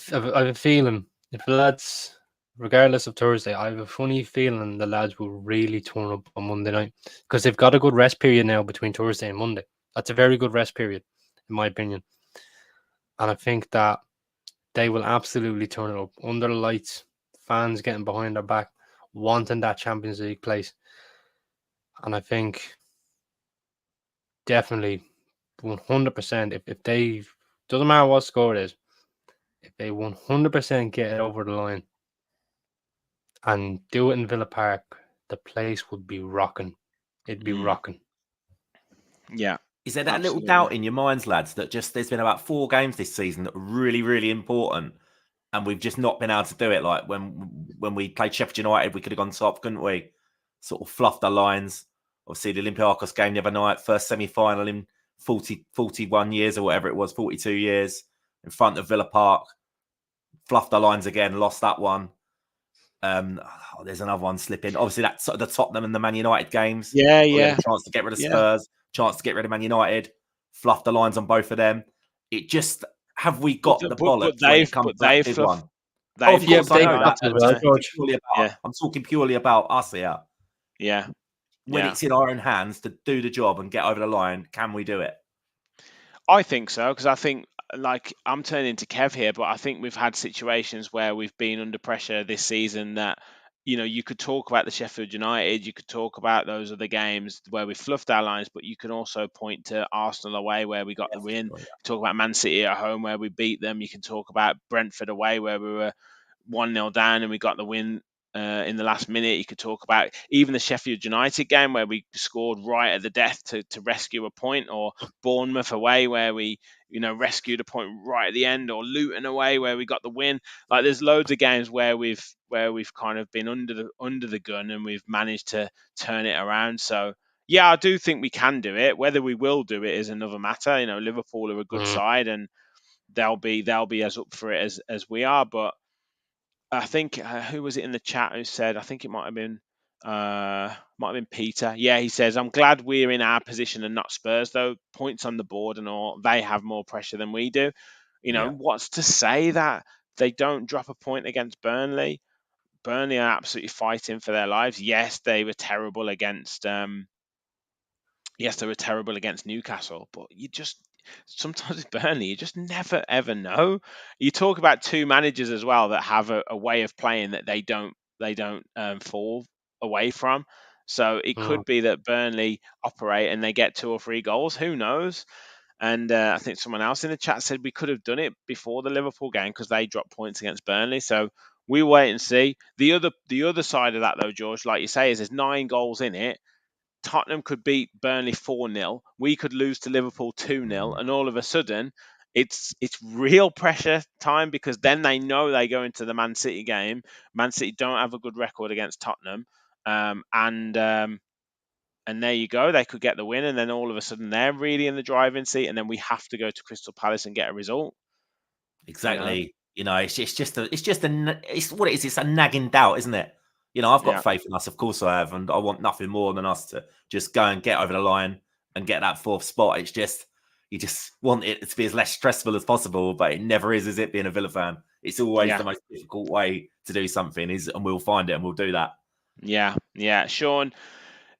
have a feeling if the lads, regardless of Thursday, I have a funny feeling the lads will really turn up on Monday night, because they've got a good rest period now between Thursday and Monday. That's a very good rest period, in my opinion. And I think that they will absolutely turn it up under the lights, fans getting behind their back, wanting that Champions League place. And I think definitely 100%, if they, doesn't matter what score it is, if they 100% get it over the line and do it in Villa Park, the place would be rocking. It'd be rocking. Yeah. Is there that little doubt in your minds, lads, that just there's been about 4 games this season that were really, really important, and we've just not been able to do it. Like when we played Sheffield United, we could have gone top, couldn't we? Sort of fluffed our lines. Obviously, the Olympiacos game the other night, first semi-final in 41 years or whatever it was, 42 years, in front of Villa Park. Fluffed our lines again, lost that one. There's another one slipping. Obviously, that's the Tottenham and the Man United games. Yeah, We had yeah, a chance to get rid of yeah. Spurs, chance to get rid of Man United, fluffed the lines on both of them. It just, have we got the bollocks when it comes to that big one? Oh, of course, I know that. I'm talking purely about us here. Yeah. When it's in our own hands to do the job and get over the line, can we do it? I think so, because I think, like, I'm turning to Kev here, but I think we've had situations where we've been under pressure this season that, you know, you could talk about the Sheffield United, you could talk about those other games where we fluffed our lines, but you can also point to Arsenal away where we got the win. Sure, yeah. Talk about Man City at home where we beat them. You can talk about Brentford away where we were 1-0 down and we got the win in the last minute. You could talk about even the Sheffield United game where we scored right at the death to rescue a point, or Bournemouth away where we, you know, rescued a point right at the end, or Luton away where we got the win. Like, there's loads of games where we've kind of been under the gun and we've managed to turn it around. So yeah, I do think we can do it. Whether we will do it is another matter. You know, Liverpool are a good side and they'll be as up for it as we are. But I think who was it in the chat who said? I think it might have been Peter. Yeah, he says, "I'm glad we're in our position and not Spurs, though. Points on the board and all. They have more pressure than we do. You know, what's to say that they don't drop a point against Burnley? Burnley are absolutely fighting for their lives. Yes, they were terrible against Newcastle, but you just sometimes with Burnley, you just never ever know. You talk about two managers as well that have a way of playing that they don't fall away from. So it could be that Burnley operate and they get 2 or 3 goals. Who knows? And I think someone else in the chat said we could have done it before the Liverpool game because they dropped points against Burnley. So we wait and see. The other side of that, though, George, like you say, is there's 9 goals in it. Tottenham could beat Burnley 4-0. We could lose to Liverpool 2-0, and all of a sudden, it's real pressure time, because then they know they go into the Man City game. Man City don't have a good record against Tottenham, and there you go. They could get the win, and then all of a sudden they're really in the driving seat, and then we have to go to Crystal Palace and get a result. Exactly. You know, it's what it is. It's a nagging doubt, isn't it? You know, I've got faith in us, of course I have, and I want nothing more than us to just go and get over the line and get that 4th spot. It's just, you just want it to be as less stressful as possible, but it never is it, being a Villa fan? It's always the most difficult way to do something, and we'll find it and we'll do that. Yeah. Sean,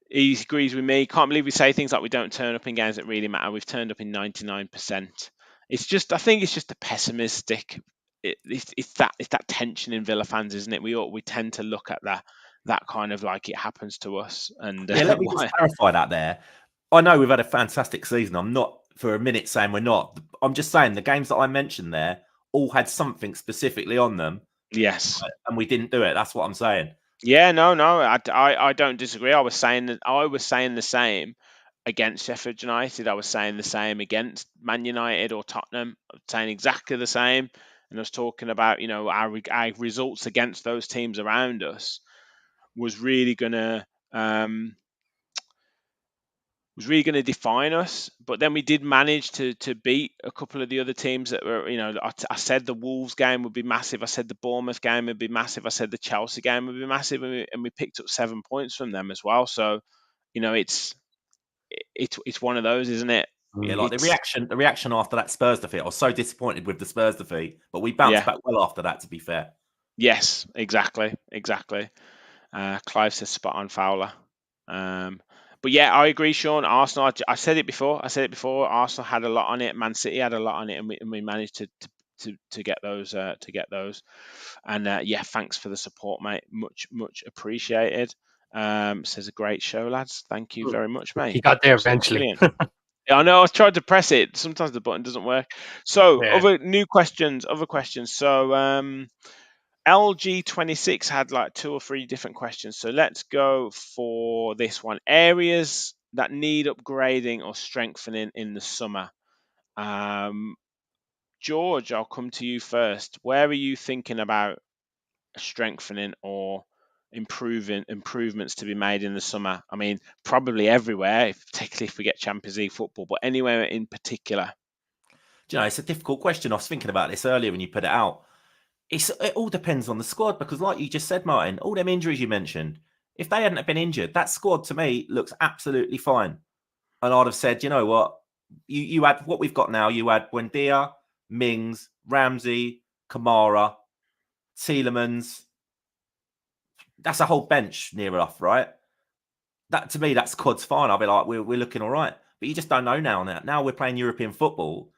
he agrees with me. Can't believe we say things like we don't turn up in games that really matter. We've turned up in 99%. It's just, I think it's just a pessimistic. It's that tension in Villa fans, isn't it? We tend to look at that kind of like it happens to us. And yeah, let me just clarify that there. I know we've had a fantastic season. I'm not for a minute saying we're not. I'm just saying the games that I mentioned there all had something specifically on them. Yes. And we didn't do it. That's what I'm saying. Yeah, no, I don't disagree. I was saying the same against Sheffield United. I was saying the same against Man United or Tottenham. I was saying exactly the same. And I was talking about, you know, our results against those teams around us was really gonna define us. But then we did manage to beat a couple of the other teams that were, you know, I said the Wolves game would be massive. I said the Bournemouth game would be massive. I said the Chelsea game would be massive, and we picked up 7 points from them as well. So, you know, it's one of those, isn't it? Yeah, like the reaction after that Spurs defeat. I was so disappointed with the Spurs defeat, but we bounced back well after that, to be fair. Yes, exactly. Clive says spot on, Fowler. But yeah, I agree, Sean. Arsenal. I said it before. Arsenal had a lot on it. Man City had a lot on it, and we managed to get those. And yeah, thanks for the support, mate. Much appreciated. Says a great show, lads. Thank you very much, mate. He got there eventually. Brilliant. I know. I was trying to press it. Sometimes the button doesn't work. So other questions. So LG26 had like 2 or 3 different questions. So let's go for this one. Areas that need upgrading or strengthening in the summer. George, I'll come to you first. Where are you thinking about strengthening or improvements to be made in the summer? I mean, probably everywhere, particularly if we get Champions League football, but anywhere in particular? Do you know, it's a difficult question. I was thinking about this earlier when you put it out. It all depends on the squad because, like you just said, Martin, all them injuries you mentioned, if they hadn't have been injured, that squad to me looks absolutely fine. And I'd have said, you know what, you had what we've got now. You had Buendia, Mings, Ramsey, Kamara, Tielemans. That's a whole bench near enough, right? That to me, that squad's fine. I'll be like, we're looking all right. But you just don't know now. Now we're playing European football.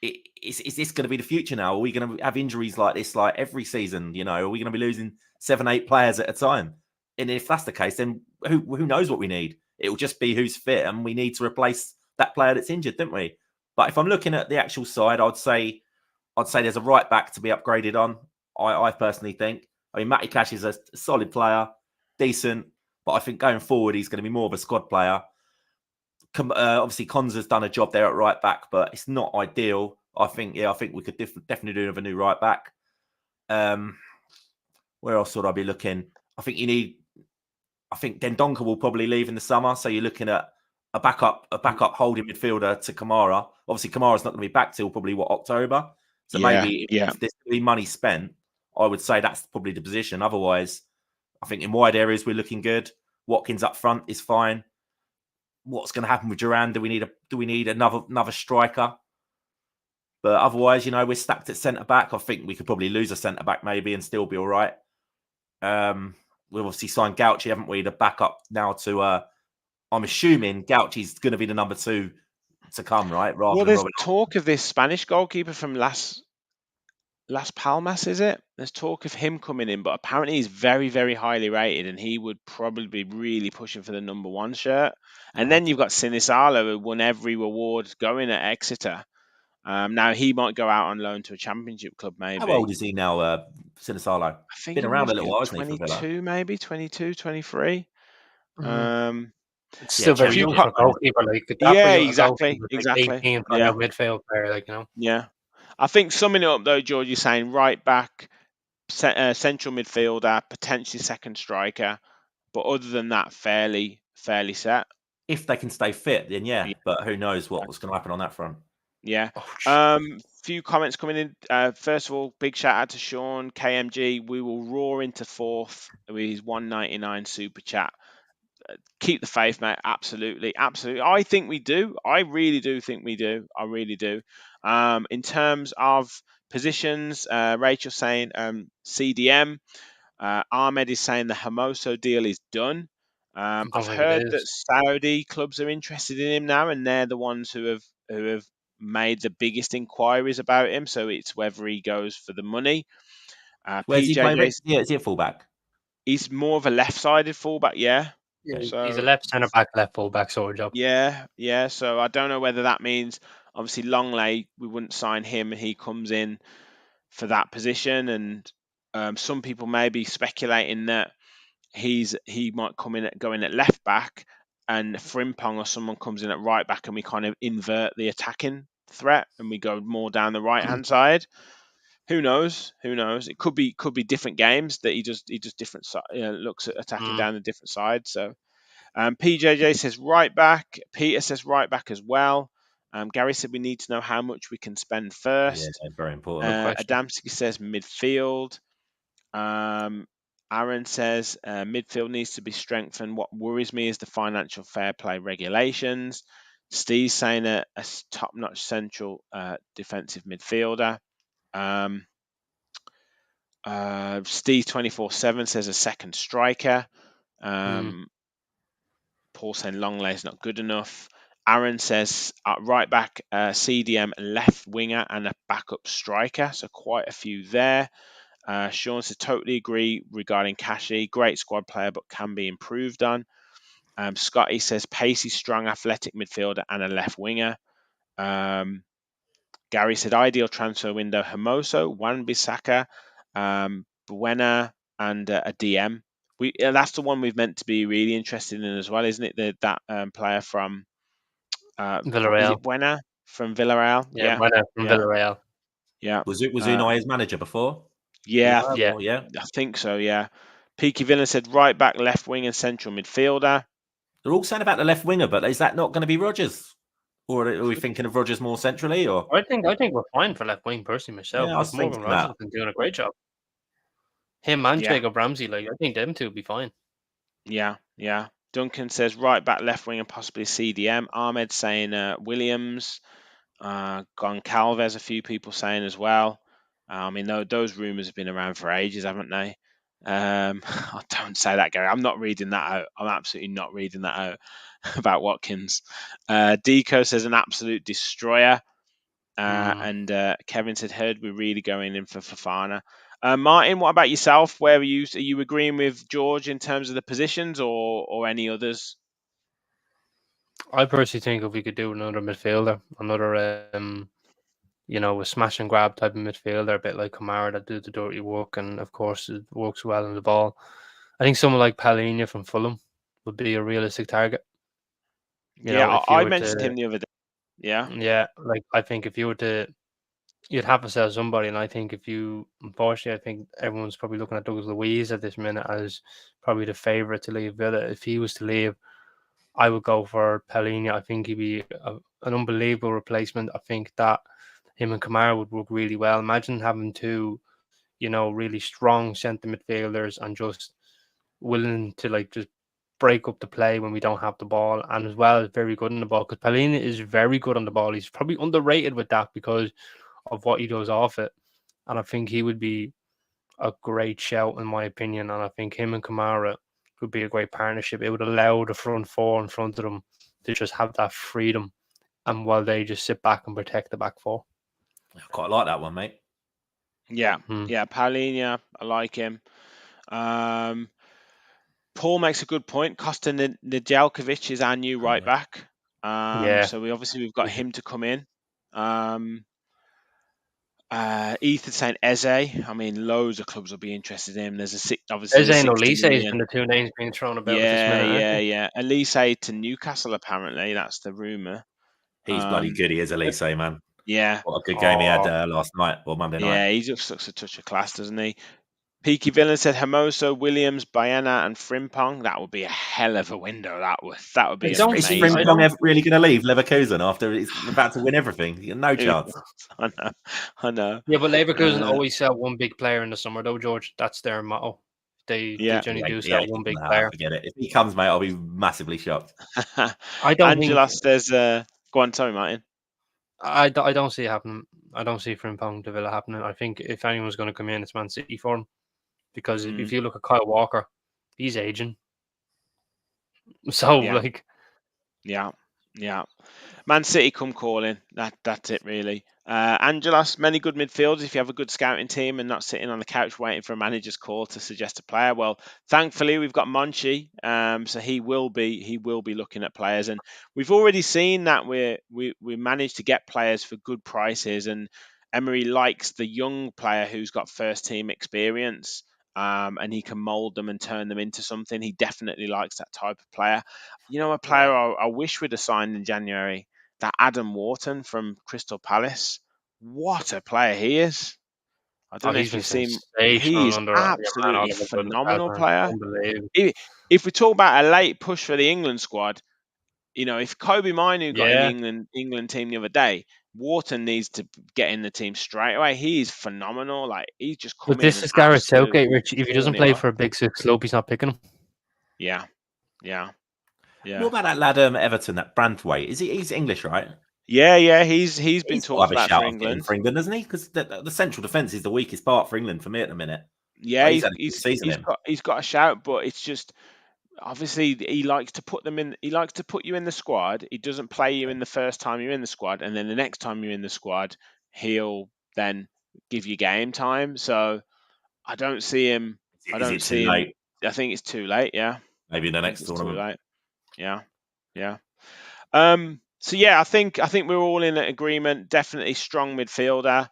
Is this going to be the future now? Are we going to have injuries like this like every season? You know, are we going to be losing 7-8 players at a time? And if that's the case, then who knows what we need? It will just be who's fit, and we need to replace that player that's injured, don't we? But if I'm looking at the actual side, I'd say there's a right back to be upgraded on. I personally think. I mean, Matty Cash is a solid player, decent, but I think going forward he's going to be more of a squad player. Obviously, Konza's done a job there at right back, but it's not ideal. I think we could definitely do with a new right back. Where else would I be looking? I think Dendonka will probably leave in the summer, so you're looking at a backup holding midfielder to Kamara. Obviously, Kamara's not going to be back till probably October. So maybe if there's going to be money spent, I would say that's probably the position. Otherwise, I think in wide areas we're looking good. Watkins up front is fine. What's going to happen with Duran? Do we need another striker? But otherwise, we're stacked at centre back. I think we could probably lose a centre back maybe and still be all right. We've obviously signed Gauchi, haven't we? The backup now to. I'm assuming Gauchi's going to be the number 2 to come, right? Well, there's talk of this Spanish goalkeeper from Las Palmas, is it? There's talk of him coming in, but apparently he's very, very highly rated, and he would probably be really pushing for the number 1 shirt. And then you've got Sinisalo, who won every award going at Exeter. Now he might go out on loan to a championship club, maybe. How old is he now, Sinisalo? I think been around a little while, hasn't he? 22, maybe 22, 23. It's still very young for a goalkeeper. Exactly. 18 for a midfield player, Yeah. I think summing it up though, George, you're saying right back, central midfielder, potentially second striker, but other than that, fairly set. If they can stay fit, then yeah. But who knows what's going to happen on that front? Yeah. Few comments coming in. First of all, big shout out to Sean KMG. We will roar into 4th with his 199 super chat. Keep the faith, mate. Absolutely. I think we do. I really do think we do. I really do. In terms of positions, Rachel saying CDM. Ahmed is saying the Hermoso deal is done. I've heard that Saudi clubs are interested in him now, and they're the ones who have made the biggest inquiries about him. So it's whether he goes for the money. Where's he playing? Yeah, is he a fullback? He's more of a left-sided fullback. Yeah. So, he's a left centre back, left full back sort of job. Yeah. So I don't know whether that means obviously Longley, we wouldn't sign him and he comes in for that position. And some people may be speculating that he might go in at left back, and Frimpong or someone comes in at right back, and we kind of invert the attacking threat and we go more down the right hand side. Who knows? It could be different games that he does different looks at attacking down the different side. So. PJJ says right back. Peter says right back as well. Gary said we need to know how much we can spend first. Yeah, very important. Adamski says midfield. Aaron says midfield needs to be strengthened. What worries me is the financial fair play regulations. Steve's saying a top-notch central defensive midfielder. Steve 24/7 says a second striker. Paul saying Longley is not good enough. Aaron says right back, CDM, left winger, and a backup striker. So quite a few there. Sean says totally agree regarding Kashi. Great squad player, but can be improved on. Scotty says pacey, strong, athletic midfielder and a left winger. Gary said ideal transfer window: Hermoso, Wan-Bissaka, Buena, and a DM. That's the one we've meant to be really interested in as well, isn't it? That player from Villarreal. Is it Buena from Villarreal? Yeah, Buena from Villarreal. Yeah. Was Unai his manager before? Yeah, Yeah. I think so. Yeah. Peaky Villain said right back, left wing, and central midfielder. They're all saying about the left winger, but is that not going to be Rodgers? Or are we thinking of Rodgers more centrally? Or I think we're fine for left wing, personally, myself. yeah, I was Like, Morgan thinking Rodgers that. has been doing a great job. Him and Yeah. Jacob Ramsey, like, I think them two will be fine. Yeah. Duncan says right back, left wing, and possibly CDM. Ahmed saying Williams. Goncalves, a few people saying as well. I mean, those rumours have been around for ages, haven't they? I don't say that, Gary. I'm not reading that out. I'm absolutely not reading that out about Watkins. Deco says an absolute destroyer. And Kevin said, heard we're really going in for Fofana. Martin, what about yourself? Where are you agreeing with George in terms of the positions or any others? I personally think if we could do another midfielder, another a smash and grab type of midfielder, a bit like Kamara that do the dirty work, and of course it works well in the ball. I think someone like Palhinha from Fulham would be a realistic target. Yeah, If you I were mentioned to, him the other day. Yeah. like I think if you were to, you'd have to sell somebody, and I think unfortunately, I think everyone's probably looking at Douglas Luiz at this minute as probably the favourite to leave Villa. If he was to leave, I would go for Palhinha. I think he'd be an unbelievable replacement. I think that him and Kamara would work really well. Imagine having two, really strong centre midfielders and just willing to just break up the play when we don't have the ball, and as well as very good on the ball. Because Palhinha is very good on the ball. He's probably underrated with that because of what he does off it, and I think he would be a great shout in my opinion. And I think him and Kamara would be a great partnership. It would allow the front four in front of them to just have that freedom, and while they just sit back and protect the back four. I quite like that one, mate. Yeah, Palhinha, I like him. Paul makes a good point. Costa Nedeljkovic is our new right back. So we've got him to come in. Ethan saying Eze. I mean, loads of clubs will be interested in him. There's obviously Eze and 60 Olise has million. been the two names being thrown about at this minute. Yeah. Olise to Newcastle, apparently. That's the rumour. He's bloody good. He is, Elise, man. Yeah. What a good game he had last night or Monday night. Yeah, he just looks a touch of class, doesn't he? Peaky Villain said Hermoso, Williams, Baena, and Frimpong. That would be a hell of a window. That would be amazing. Is Frimpong ever really going to leave Leverkusen after he's about to win everything? No chance. I know. Yeah, but Leverkusen always sell one big player in the summer, though, George. That's their motto. They generally do sell one big player. Forget it. If he comes, mate, I'll be massively shocked. I don't Angela think says, go on, sorry, Martin. I don't see it happening. I don't see Frimpong to Villa happening. I think if anyone's going to come in, it's Man City for him. Because if you look at Kyle Walker, he's aging. So, Yeah. Man City come calling. That's it, really. Angelos, many good midfielders if you have a good scouting team and not sitting on the couch waiting for a manager's call to suggest a player. Well, thankfully we've got Monchi, so he will be looking at players, and we've already seen that we managed to get players for good prices, and Emery likes the young player who's got first team experience. And he can mould them and turn them into something. He definitely likes that type of player. A player I wish we'd have signed in January, that Adam Wharton from Crystal Palace. What a player he is. I don't know if you've seen him. He is absolutely phenomenal player. If we talk about a late push for the England squad, if Kobe Minu got in the England team the other day, Wharton needs to get in the team straight away. He is phenomenal. Like, he's just come in. But this is Gareth Southgate, Rich. If he doesn't play for a big six club, he's not picking him. Yeah. What about that lad Everton, that Branthwaite? He's English, right? Yeah. He's been talked about for England. For England, doesn't he? Because the central defence is the weakest part for England for me at the minute. Yeah, he's got a shout, but it's just obviously he likes to put them in. He likes to put you in the squad. He doesn't play you in the first time you're in the squad, and then the next time you're in the squad, he'll then give you game time. So I don't see him. I don't see him. Late? I think it's too late. Yeah, maybe the next tournament. Too late. Yeah. So yeah, I think we're all in agreement. Definitely strong midfielder,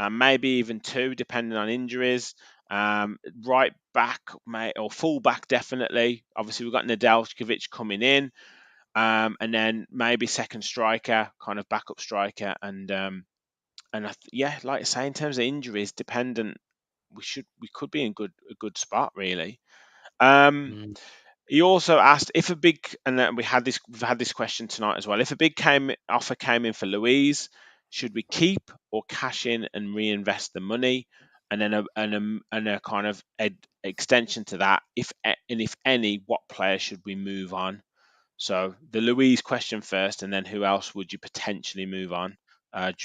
maybe even two, depending on injuries. Right back, or full back, definitely. Obviously, we've got Nedeljkovic coming in, and then maybe second striker, kind of backup striker, and yeah, like I say, in terms of injuries dependent, we could be in a good spot really. Mm. He also asked if a big, and then we've had this question tonight as well. If a big offer came in for Louise, should we keep or cash in and reinvest the money? And then a kind of extension to that, if any, what player should we move on? So the Louise question first, and then who else would you potentially move on?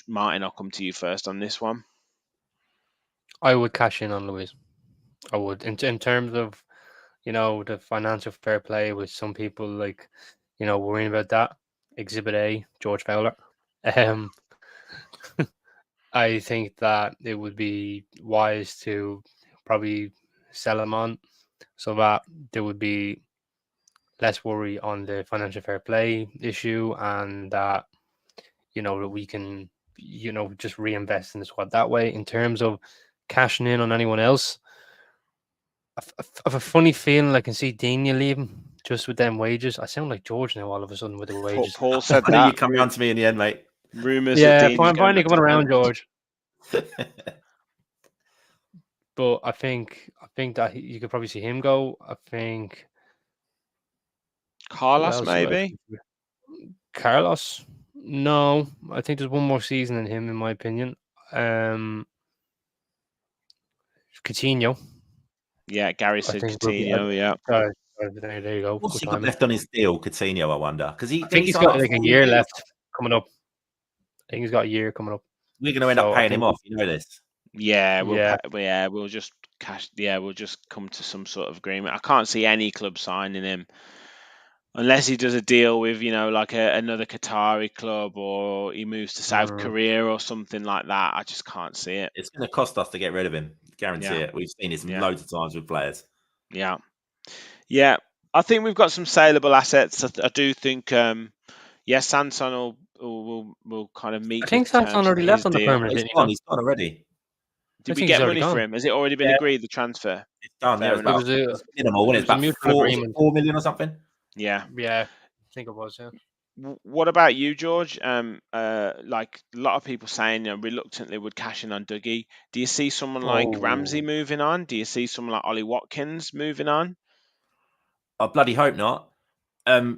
Martin, I'll come to you first on this one. I would cash in on Louise. I would, in terms of the financial fair play, with some people like worrying about that. Exhibit A, George Fowler. Um, I think that it would be wise to probably sell him on, so that there would be less worry on the financial fair play issue, and that that we can just reinvest in the squad that way. In terms of cashing in on anyone else, I have a funny feeling I can see Dina leaving just with them wages. I sound like George now all of a sudden with the wages. Paul said I knew you'd that. come around to me in the end, mate. Rumors that Yeah, Dean's going finally back to coming around, Brentford. George. But I think that you could probably see him go. I think who Carlos, else? maybe. Carlos? No, I think there's one more season in him, in my opinion. Coutinho. Yeah, Gary I said think will be. Coutinho. Yeah. There you go. What's Good he got timing. left on his deal, Coutinho? I wonder, because I think he's got like a year left coming up. I think he's got a year coming up. We're going to end up So I paying him think off. You know this. Yeah, Yeah. we'll just cash. Yeah, we'll just come to some sort of agreement. I can't see any club signing him unless he does a deal with like another Qatari club, or he moves to South Korea or something like that. I just can't see it. It's going to cost us to get rid of him. Guarantee it. We've seen this loads of times with players. Yeah. I think we've got some saleable assets. I do think. Sanson will kind of meet I the think Sanson terms of already his left on the deal. permanent. He's Didn't gone. he? He's gone already. Did I we think get he's already money for gone. him? Has it already been agreed, the transfer? It's done. Fair Yeah, enough. it was minimal. When it's a about mutual 4 million or something. Yeah. Yeah, I think it was. Yeah. What about you, George? Like a lot of people saying, reluctantly would cash in on Dougie. Do you see someone like Ramsey moving on? Do you see someone like Ollie Watkins moving on? I bloody hope not. As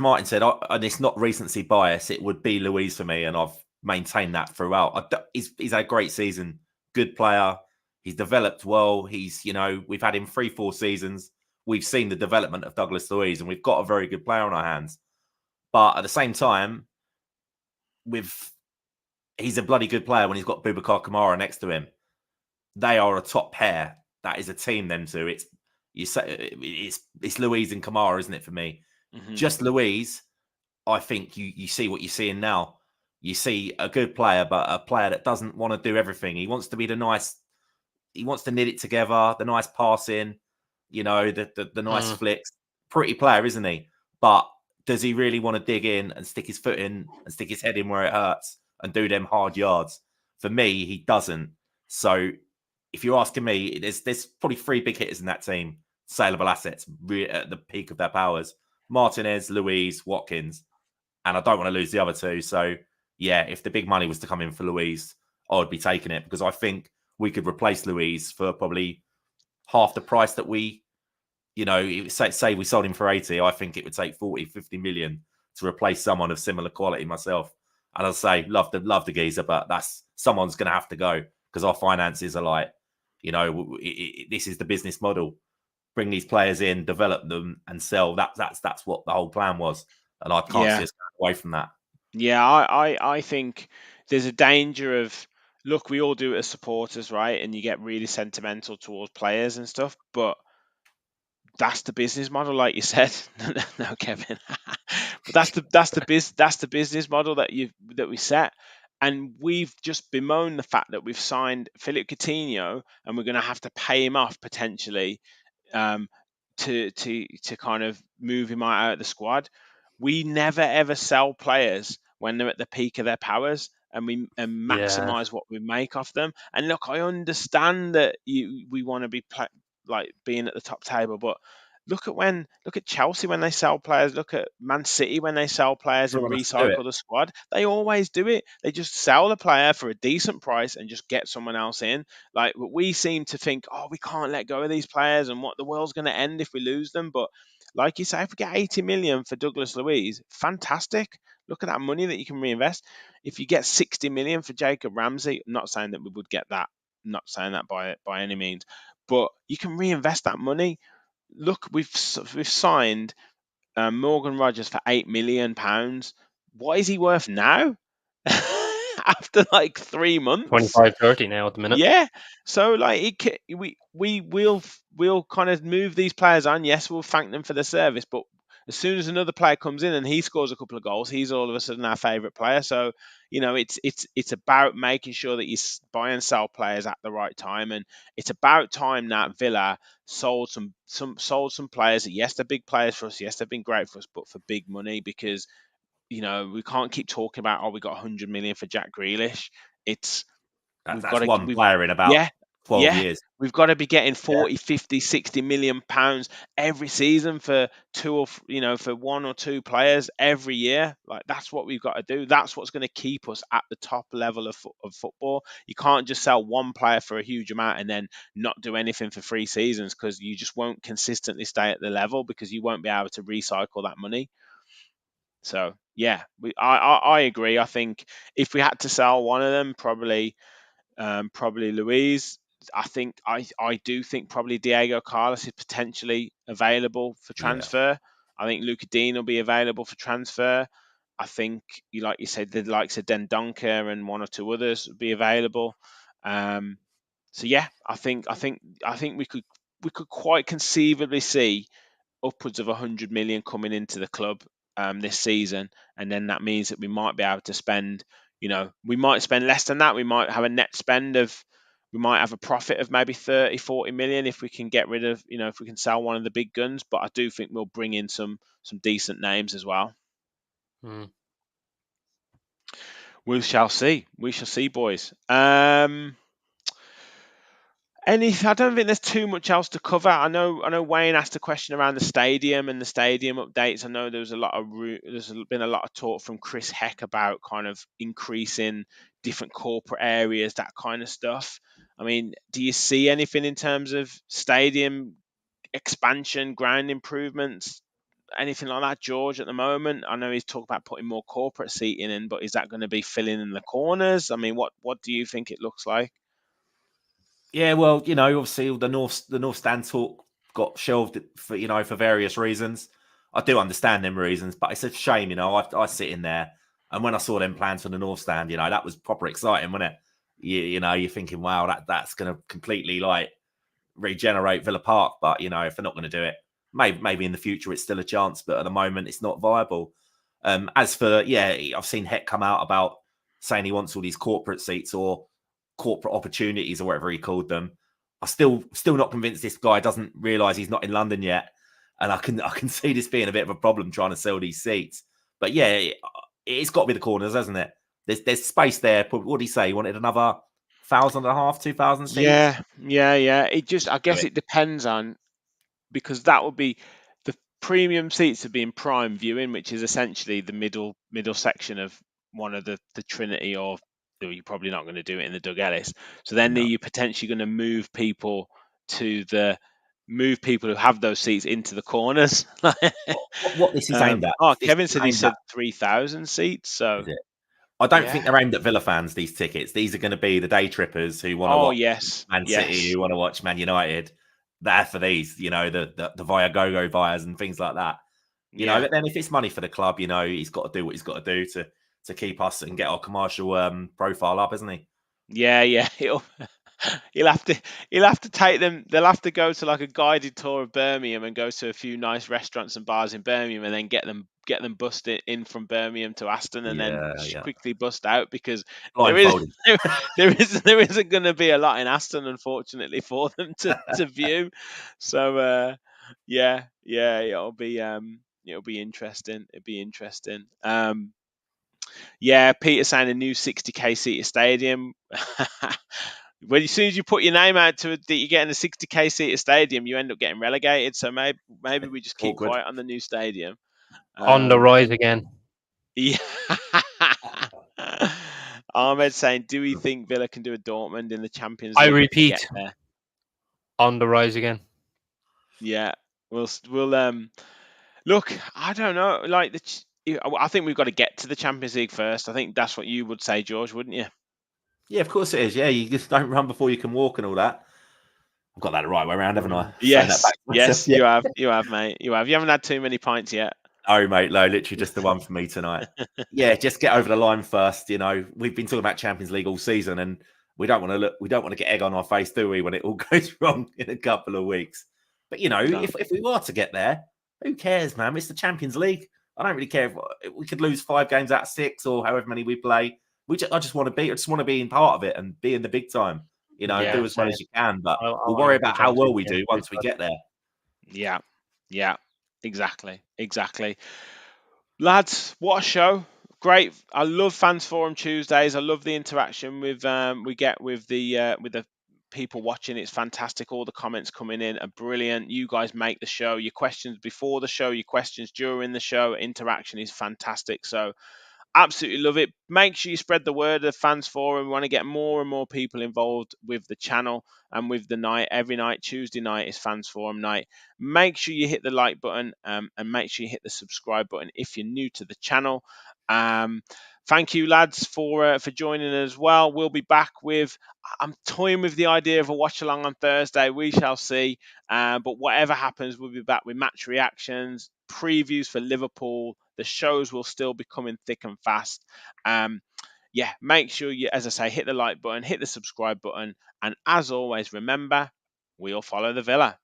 Martin said, and it's not recency bias. It would be Louise for me, and I've maintained that throughout. He's had a great season, good player. He's developed well. We've had him 3-4 seasons. We've seen the development of Douglas Luiz, and we've got a very good player on our hands. But at the same time, he's a bloody good player when he's got Boubacar Kamara next to him. They are a top pair. That is a team. Them two. It's Louise and Kamara, isn't it, for me? Mm-hmm. Just Louise. I think you see what you're seeing now. You see a good player, but a player that doesn't want to do everything. He wants to be he wants to knit it together, the nice passing, the nice flicks. Pretty player, isn't he? But does he really want to dig in and stick his foot in and stick his head in where it hurts and do them hard yards? For me, he doesn't. So if you're asking me, there's probably 3 big hitters in that team, saleable assets at the peak of their powers. Martinez, Louise, Watkins. And I don't want to lose the other 2. So, yeah, if the big money was to come in for Louise, I would be taking it, because I think we could replace Louise for probably half the price that we, say we sold him for 80. I think it would take 40, 50 million to replace someone of similar quality myself. And I'll say, love the geezer, but someone's going to have to go, because our finances are like, this is the business model. Bring these players in, develop them, and sell. That's what the whole plan was. And I can't see us going away from that. Yeah, I think there's a danger of, look, we all do it as supporters, right? And you get really sentimental towards players and stuff, but that's the business model, like you said. No, Kevin. But that's the business model that we set. And we've just bemoaned the fact that we've signed Philippe Coutinho and we're going to have to pay him off potentially to kind of move him out of the squad. We never ever sell players when they're at the peak of their powers, and maximize what we make off them. And look, I understand that we want to be like being at the top table, but look at Chelsea when they sell players, look at Man City when they sell players and Everyone has to do it. recycle the squad. They always do it. They just sell the player for a decent price and just get someone else in. Like we seem to think, oh, we can't let go of these players and what the world's going to end if we lose them. But like you say, if we get 80 million for Douglas Luiz, fantastic. Look at that money that you can reinvest. If you get 60 million for Jacob Ramsey, I'm not saying that we would get that. I'm not saying that by any means, but you can reinvest that money. Look, we've signed Morgan Rogers for £8 million. What is he worth now? After like 3 months, 25, 30 now at the minute. yeah. So like we'll kind of move these players on. Yes, we'll thank them for the service, but as soon as another player comes in and he scores a couple of goals, he's all of a sudden our favourite player. So it's about making sure that you buy and sell players at the right time, and it's about time that Villa sold some players. That, yes, they're big players for us. Yes, they've been great for us, but for big money, because we can't keep talking about, we got 100 million for Jack Grealish. It's That's one player in about yeah, 12 years. we've got to be getting 40, 50, 60 million pounds every season for for one or two players every year. Like, that's what we've got to do. That's what's going to keep us at the top level of football. You can't just sell one player for a huge amount and then not do anything for 3 seasons, because you just won't consistently stay at the level, because you won't be able to recycle that money. So yeah, I agree. I think if we had to sell one of them, probably Luiz. I do think probably Diego Carlos is potentially available for Yeah. transfer. I think Luca Dean will be available for transfer. I think, like you said, the likes of Dendoncker and one or two others would be available. So yeah, I think we could quite conceivably see upwards of 100 million coming into the club this season, and then that means that we might be able to spend, we might spend less than that. We might have a net spend of, we might have a profit of maybe 30, 40 million if we can get rid of, if we can sell one of the big guns. But I do think we'll bring in some decent names as well. We shall see. We shall see, boys. I don't think there's too much else to cover. I know Wayne asked a question around the stadium and the stadium updates. I know there's been a lot of talk from Chris Heck about kind of increasing different corporate areas, that kind of stuff. I mean, do you see anything in terms of stadium expansion, ground improvements, anything like that, George, at the moment? I know he's talked about putting more corporate seating in, but is that going to be filling in the corners? I mean, what do you think it looks like? Yeah, well, obviously the North Stand talk got shelved for for various reasons. I do understand them reasons, but it's a shame. I sit in there, and when I saw them plans for the North Stand, that was proper exciting, wasn't it? You're thinking, wow, that's going to completely like regenerate Villa Park. But if they're not going to do it, maybe in the future it's still a chance, but at the moment it's not viable. As for I've seen Heck come out about saying he wants all these corporate seats or corporate opportunities or whatever he called them. I'm still not convinced this guy doesn't realise he's not in London yet, and I can see this being a bit of a problem trying to sell these seats. But yeah, it's got to be the corners, hasn't it? There's space there. What did he say? He wanted another 1,500, 2,000 seats. Yeah. I guess it depends on, because that would be the premium seats would be in prime viewing, which is essentially the middle section of one of the Trinity, or you're probably not going to do it in the Doug Ellis. So then you're potentially going to move people who have those seats into the corners. What this is aimed at? Kevin said he said 3,000 seats. So I don't think they're aimed at Villa fans, these tickets. These are going to be the day trippers who want to watch Man City, who want to watch Man United. They're for these, the Viagogo buyers and things like that. But then if it's money for the club, he's got to do what he's got to do to keep us and get our commercial profile up, isn't he? Yeah. He'll have to take them. They'll have to go to like a guided tour of Birmingham and go to a few nice restaurants and bars in Birmingham, and then get them busted in from Birmingham to Aston, and then quickly bust out, because there isn't going to be a lot in Aston, unfortunately, for them to view. So it'll be interesting. It'll be interesting. Peter saying a new 60k seater stadium. When as soon as you put your name out to that you get in a 60k seater stadium, you end up getting relegated. So maybe we just keep Awkward. quiet on the new stadium. On the rise again. Yeah. Ahmed saying, do we think Villa can do a Dortmund in the Champions I League? repeat, Get there? on the rise again. Yeah, we'll look. I don't know. Like I think we've got to get to the Champions League first. I think that's what you would say, George, wouldn't you? Yeah, of course it is. Yeah, you just don't run before you can walk and all that. I've got that the right way around, haven't I? Saying that Yes, back to myself, yeah. you have, mate. You haven't had too many pints yet. Oh, mate, no, literally just the one for me tonight. Yeah, just get over the line first. You know, we've been talking about Champions League all season, and we don't want to get egg on our face, do we, when it all goes wrong in a couple of weeks? But you know, No. if we were to get there, who cares, man? It's the Champions League. I don't really care if we could lose 5 games out of 6 or however many we play. I just want to be in part of it and be in the big time. You know, Yeah, do as well same. as you can. But I we'll want worry to be about how well we Champions do once we get there. Yeah, exactly. Lads, what a show! Great. I love Fans Forum Tuesdays. I love the interaction we get with the people watching. It's fantastic. All the comments coming in are brilliant. You guys make the show. Your questions before the show, your questions during the show, interaction is fantastic. So absolutely love it. Make sure you spread the word of Fans Forum. We want to get more and more people involved with the channel and with the night. Every night, Tuesday night is Fans Forum night. Make sure you hit the like button and make sure you hit the subscribe button if you're new to the channel. Thank you, lads, for joining as well. We'll be back with. I'm toying with the idea of a watch along on Thursday. We shall see. But whatever happens, we'll be back with match reactions, previews for Liverpool. The shows will still be coming thick and fast. Yeah, make sure you, as I say, hit the like button, hit the subscribe button, and as always, remember, we'll follow the Villa.